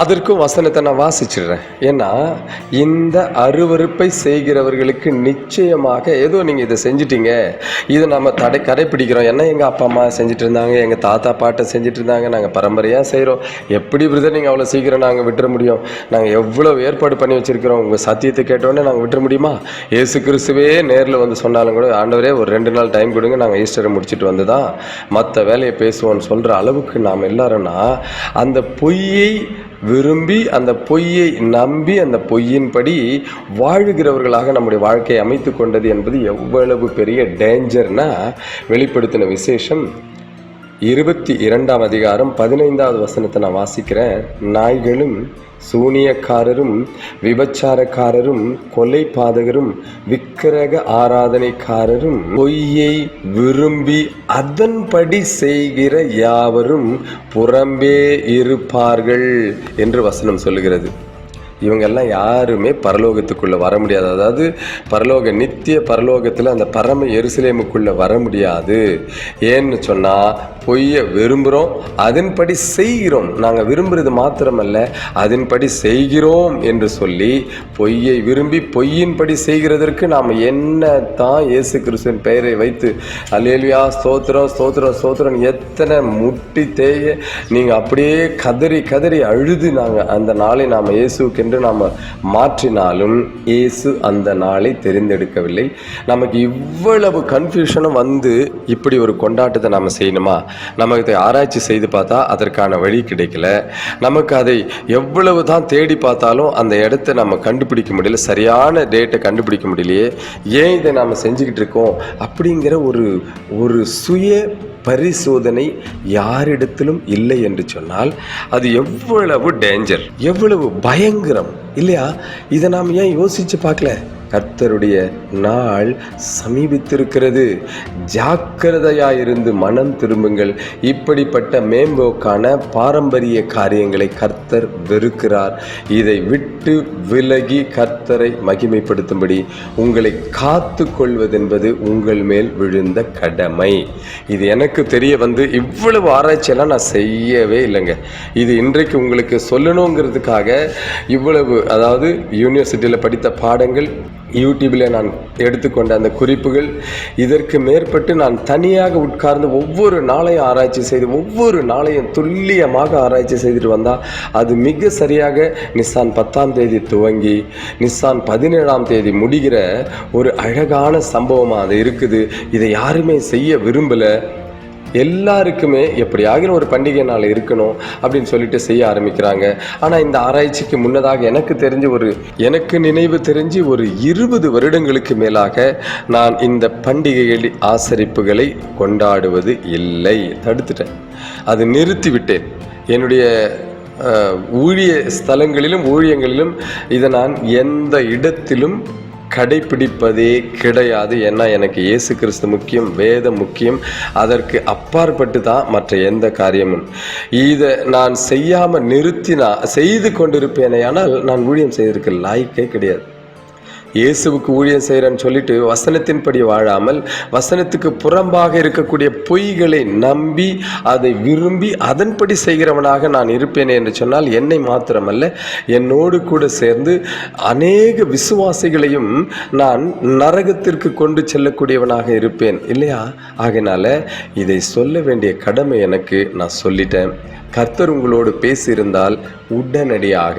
அதற்கும் வசனத்தை நான் வாசிச்சிடுறேன். ஏன்னா இந்த அருவருப்பை செய்கிறவர்களுக்கு நிச்சயமாக ஏதோ நீங்கள் இதை செஞ்சிட்டீங்க, இதை நம்ம கடைப்பிடிக்கிறோம், ஏன்னா எங்கள் அப்பா அம்மா செஞ்சுட்டு இருந்தாங்க, எங்கள் தாத்தா பாட்டை செஞ்சுட்டு இருந்தாங்க, நாங்கள் பரம்பரையாக செய்கிறோம், எப்படி பிரதர் நீங்கள் அவ்வளோ சீக்கிரம் நாங்கள் விட்டுற முடியும்? நாங்கள் எவ்வளோ ஏற்பாடு பண்ணி வச்சுருக்கிறோம், உங்கள் சத்தியத்தை கேட்டோடனே நாங்கள் விட்டுற முடியுமா? இயேசு கிறிஸ்துவே நேரில் வந்து சொன்னாலும் கூட, ஆண்டவரே ஒரு 2 நாள் டைம் கொடுங்க, நாங்கள் ஈஸ்டரை முடிச்சுட்டு வந்து தான் மற்ற வேலையை பேசுவோன்னு சொல்கிற அளவுக்கு நாம் எல்லாரும்னா அந்த பொய்யை விரும்பி, அந்த பொய்யை நம்பி, அந்த பொய்யின்படி வாழுகிறவர்களாக நம்முடைய வாழ்க்கையை அமைத்து கொண்டது என்பது எவ்வளவு பெரிய டேஞ்சர்னா வெளிப்படுத்தின விசேஷம் 22ஆம் அதிகாரம் 15வது வசனத்தை நான் வாசிக்கிறேன். நாய்களும் சூனியக்காரரும் விபச்சாரக்காரரும் கொலை பாதகரும் விக்கிரக ஆராதனைக்காரரும் பொய்யை விரும்பி அதன்படி செய்கிற யாவரும் புறம்பே இருப்பார்கள் என்று வசனம் சொல்லுகிறது. இவங்கெல்லாம் யாருமே பரலோகத்துக்குள்ளே வர முடியாது. அதாவது நித்திய பரலோகத்தில் அந்த பரம எருசலேமுக்குள்ளே வர முடியாது. ஏன்னு சொன்னால் பொய்யை விரும்புகிறோம், அதன்படி செய்கிறோம். நாங்கள் விரும்புகிறது மாத்திரமல்ல, அதன்படி செய்கிறோம் என்று சொல்லி பொய்யை விரும்பி பொய்யின்படி செய்கிறதற்கு நாம் என்ன தான் இயேசு கிறிஸ்துவின் பெயரை வைத்து அல்லேலூயா ஸ்தோத்திரம் ஸ்தோத்திரம் ஸ்தோத்திரம் எத்தனை முட்டி தேய நீங்கள் அப்படியே கதறி கதறி அழுது நாங்கள் அந்த நாளை நாம் இயேசுக்கு நாம் மாற்றினாலும் இயேசு அந்த நாளை தெரிந்தெடுக்கவில்லை. நமக்கு இவ்வளவு கன்ஃபியூஷனும் வந்து இப்படி ஒரு கொண்டாட்டத்தை நாம் செய்யணுமா? நமக்கு இதை ஆராய்ச்சி செய்து பார்த்தா அதற்கான வழி கிடைக்கல. நமக்கு அதை எவ்வளவு தான் தேடி பார்த்தாலும் அந்த இடத்த நம்ம கண்டுபிடிக்க முடியல, சரியான டேட்டை கண்டுபிடிக்க முடியலையே. ஏன் இதை நாம் செஞ்சுக்கிட்டு இருக்கோம் அப்படிங்கிற ஒரு சுய பரிசோதனை யாரிடத்திலும் இல்லை என்று சொன்னால் அது எவ்வளவு டேஞ்சர், எவ்வளவு பயங்கரம் இல்லையா? இதை நாம் ஏன் யோசிச்சு பார்க்கல? கர்த்தருடைய நாள் சமீபித்திருக்கிறது. ஜாக்கிரதையாயிருந்து மனம் திரும்புங்கள். இப்படிப்பட்ட மேம்போக்கான பாரம்பரிய காரியங்களை கர்த்தர் வெறுக்கிறார். இதை விட்டு விலகி கர்த்தரை மகிமைப்படுத்தும்படி உங்களை காத்து கொள்வதென்பது உங்கள் மேல் விழுந்த கடமை. இது எனக்கு தெரிய வந்து இவ்வளவு ஆராய்ச்சியெல்லாம் நான் செய்யவே இல்லைங்க. இது இன்றைக்கு உங்களுக்கு சொல்லணுங்கிறதுக்காக இவ்வளவு, அதாவது யூனிவர்சிட்டியில் படித்த பாடங்கள், யூடியூப்பில் நான் எடுத்துக்கொண்ட அந்த குறிப்புகள், இதற்கு மேற்பட்டு நான் தனியாக உட்கார்ந்து ஒவ்வொரு நாளையும் ஆராய்ச்சி செய்து ஒவ்வொரு நாளையும் துல்லியமாக ஆராய்ச்சி செய்துட்டு வந்தால் அது மிக சரியாக நிசான் 10ஆம் தேதி துவங்கி நிசான் 17ஆம் தேதி முடிகிற ஒரு அழகான சம்பவமாக அது இருக்குது. இதை யாருமே செய்ய விரும்பலை. எல்லாருக்குமே எப்படியாகிற ஒரு பண்டிகை நாள் இருக்கணும் அப்படின்னு சொல்லிட்டு செய்ய ஆரம்பிக்கிறாங்க. ஆனால் இந்த ஆராய்ச்சிக்கு முன்னதாக எனக்கு நினைவு தெரிஞ்சு ஒரு 20 வருடங்களுக்கு மேலாக நான் இந்த பண்டிகைகள் ஆசரிப்புகளை கொண்டாடுவது இல்லை, தடுத்துட்டேன், அது நிறுத்திவிட்டேன். என்னுடைய ஊழிய ஸ்தலங்களிலும் ஊழியங்களிலும் இதை நான் எந்த இடத்திலும் கடைப்பிடிப்பதே கிடையாது. ஏன்னா எனக்கு இயேசு கிறிஸ்து முக்கியம், வேதம் முக்கியம். அதற்கு அப்பாற்பட்டு தான் மற்ற எந்த காரியமும். இதை நான் செய்யாமல் செய்து கொண்டிருப்பேனே, ஆனால் நான் ஊழியம் செய்திருக்க லாய்க்கே கிடையாது. இயேசுவுக்கு ஊழியம் செய்கிறேன்னு சொல்லிட்டு வசனத்தின்படி வாழாமல் வசனத்துக்கு புறம்பாக இருக்கக்கூடிய பொய்களை நம்பி அதை விரும்பி அதன்படி செய்கிறவனாக நான் இருப்பேனே என்று சொன்னால் என்னை மாத்திரமல்ல, என்னோடு கூட சேர்ந்து அநேக விசுவாசிகளையும் நான் நரகத்திற்கு கொண்டு செல்லக்கூடியவனாக இருப்பேன் இல்லையா? ஆகையினால இதை சொல்ல வேண்டிய கடமை எனக்கு, நான் சொல்லிட்டேன். கர்த்தர் உங்களோடு பேசியிருந்தால் உடனடியாக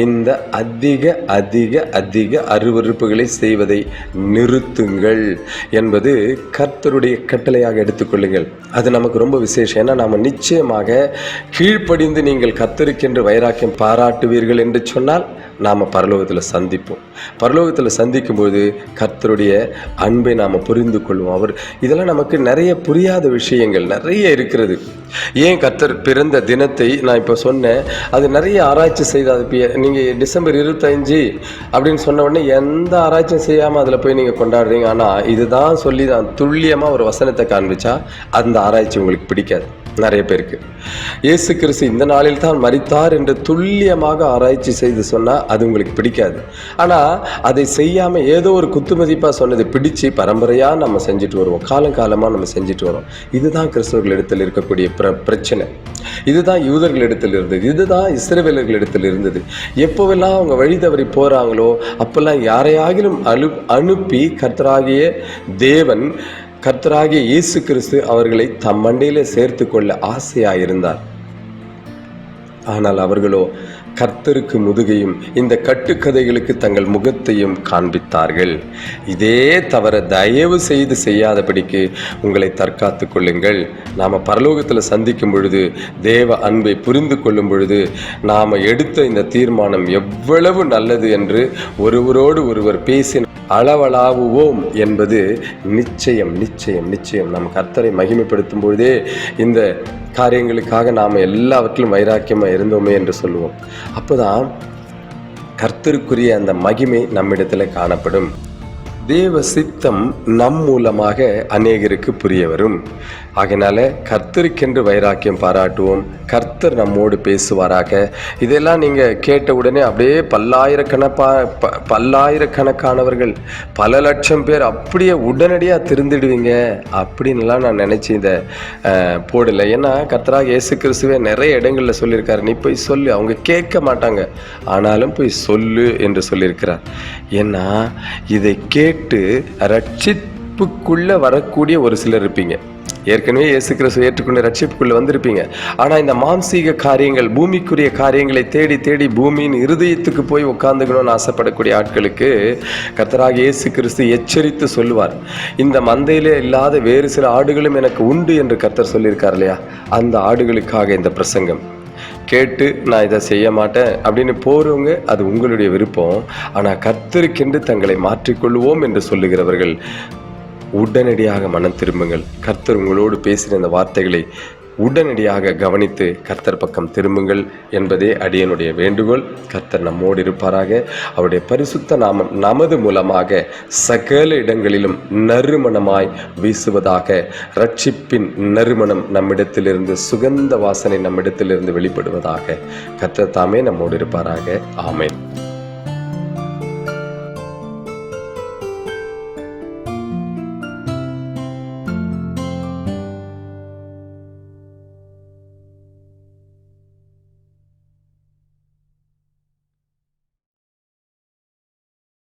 இந்த அதிக அதிக அதிக அருவருப்புகளை செய்வதை நிறுத்துங்கள் என்பது கர்த்தருடைய கட்டளையாக எடுத்துக்கொள்ளுங்கள். அது நமக்கு ரொம்ப விசேஷம். ஏன்னா நாம் நிச்சயமாக கீழ்ப்படிந்து நீங்கள் கர்த்தருக்கென்று வைராக்கியம் பாராட்டுவீர்கள் என்று சொன்னால் நாம் பரலோகத்தில் சந்திப்போம். பரலோகத்தில் சந்திக்கும்போது கர்த்தருடைய அன்பை நாம் புரிந்து கொள்வோம். இதெல்லாம் நமக்கு நிறைய புரியாத விஷயங்கள் நிறைய இருக்கிறது. ஏன் கர்த்தர் பிறந்த தினத்தை நான் இப்போ சொன்னேன், அது நிறைய ஆராய்ச்சி செய்து, அது நீங்கள் டிசம்பர் 25 அப்படின்னு சொன்ன உடனே எந்த ஆராய்ச்சியும் செய்யாமல் அதில் போய் நீங்கள் கொண்டாடுறீங்க. ஆனால் இதுதான் சொல்லி தான் துல்லியமாக ஒரு வசனத்தை காண்பிச்சா அந்த ஆராய்ச்சி உங்களுக்கு பிடிக்காது. நிறைய பேருக்கு இயேசு கிறிஸ்து இந்த நாளில் தான் மரித்தார் என்று துல்லியமாக ஆராய்ச்சி செய்து சொன்னால் அது உங்களுக்கு பிடிக்காது. ஆனால் அதை செய்யாமல் ஏதோ ஒரு குத்துமதிப்பாக சொன்னது பிடிச்சி பரம்பரையாக நம்ம செஞ்சுட்டு வருவோம், காலங்காலமாக நம்ம செஞ்சுட்டு வரோம். இதுதான் கிறிஸ்தவர்களிடத்தில் இருக்கக்கூடிய பிரச்சனை. இதுதான் யூதர்களிடத்தில் இருந்தது, இதுதான் இஸ்ரவேலர்களிடத்தில் இருந்தது. எப்போவெல்லாம் அவங்க வழி தவறி போகிறாங்களோ அப்போல்லாம் யாரையாகிலும் அனுப்பி கர்த்தராகிய தேவன், கர்த்தராகிய இயேசு கிறிஸ்து அவர்களை தம் மண்டையிலே சேர்த்து கொள்ள ஆசையாயிருந்தார். ஆனால் அவர்களோ கர்த்தருக்கு முதுகையும் இந்த கட்டுக்கதைகளுக்கு தங்கள் முகத்தையும் காண்பித்தார்கள். இதே தவிர தயவு செய்து செய்யாதபடிக்கு உங்களை தற்காத்து கொள்ளுங்கள். நாம் பரலோகத்தில் சந்திக்கும் பொழுது, தேவ அன்பை புரிந்து கொள்ளும் பொழுது, நாம் எடுத்த இந்த தீர்மானம் எவ்வளவு நல்லது என்று ஒருவரோடு ஒருவர் பேசி அளவளாவுவோம் என்பது நிச்சயம் நிச்சயம் நிச்சயம். நம் கர்த்தரை மகிமைப்படுத்தும் பொழுதே இந்த காரியங்களுக்காக நாம் எல்லாவற்றிலும் வைராக்கியமாக இருந்தோமே என்று சொல்லுவோம். அப்போதான் கர்த்தருக்குரிய அந்த மகிமை நம்மிடத்தில் காணப்படும். தேவ சித்தம் நம் மூலமாக அநேகருக்கு புரிய வரும். ஆகையினால கர்த்தருக்கென்று வைராக்கியம் பாராட்டுவோம். கர்த்தர் நம்மோடு பேசுவாராக. இதெல்லாம் நீங்கள் கேட்ட உடனே அப்படியே பல்லாயிரக்கணக்கானவர்கள், பல லட்சம் பேர் அப்படியே உடனடியாக திருந்திடுவீங்க அப்படின்லாம் நான் நினச்சி இதை போடலை. ஏன்னா கர்த்தராக இயேசு கிறிஸ்துவே நிறைய இடங்களில் சொல்லியிருக்காரு, நீ போய் சொல்லு. அவங்க கேட்க மாட்டாங்க, ஆனாலும் போய் சொல்லு என்று சொல்லியிருக்கிறார். ஏன்னா இதை கேட்டு ரட்சிப்புக்குள்ளே வரக்கூடிய ஒரு சிலர் இருப்பீங்க. ஏற்கனவே இயேசு கிறிஸ்துவை ஏற்றுக்கொண்டு ரட்சிப்புக்குள்ளே வந்திருப்பீங்க. ஆனால் இந்த மாம்சீக காரியங்கள், பூமிக்குரிய காரியங்களை தேடி தேடி பூமியின் இருதயத்துக்கு போய் உட்கார்ந்துக்கணும்னு ஆசைப்படக்கூடிய ஆட்களுக்கு கர்த்தராக இயேசு கிறிஸ்து எச்சரித்து சொல்லுவார். இந்த மந்தையிலே இல்லாத வேறு சில ஆடுகளும் எனக்கு உண்டு என்று கர்த்தர் சொல்லியிருக்கார் இல்லையா? அந்த ஆடுகளுக்காக இந்த பிரசங்கம் கேட்டு நான் இதை செய்ய மாட்டேன் அப்படின்னு போகிறவங்க, அது உங்களுடைய விருப்பம். ஆனால் கர்த்தருக்கென்று தங்களை மாற்றிக்கொள்வோம் என்று சொல்லுகிறவர்கள் உடனடியாக மனம் திரும்புங்கள். கர்த்தர் உங்களோடு பேசின இந்த வார்த்தைகளை உடனடியாக கவனித்து கர்த்தர் பக்கம் திரும்புங்கள் என்பதே அடியனுடைய வேண்டுகோள். கர்த்தர் நம்மோடு இருப்பாராக. அவருடைய பரிசுத்த நாமம் நமது மூலமாக சகல இடங்களிலும் நறுமணமாய் வீசுவதாக. ரட்சிப்பின் நறுமணம் நம்மிடத்திலிருந்து, சுகந்த வாசனை நம்மிடத்திலிருந்து வெளிப்படுவதாக. கர்த்தர் தாமே நம்மோடு இருப்பாராக. ஆமென்.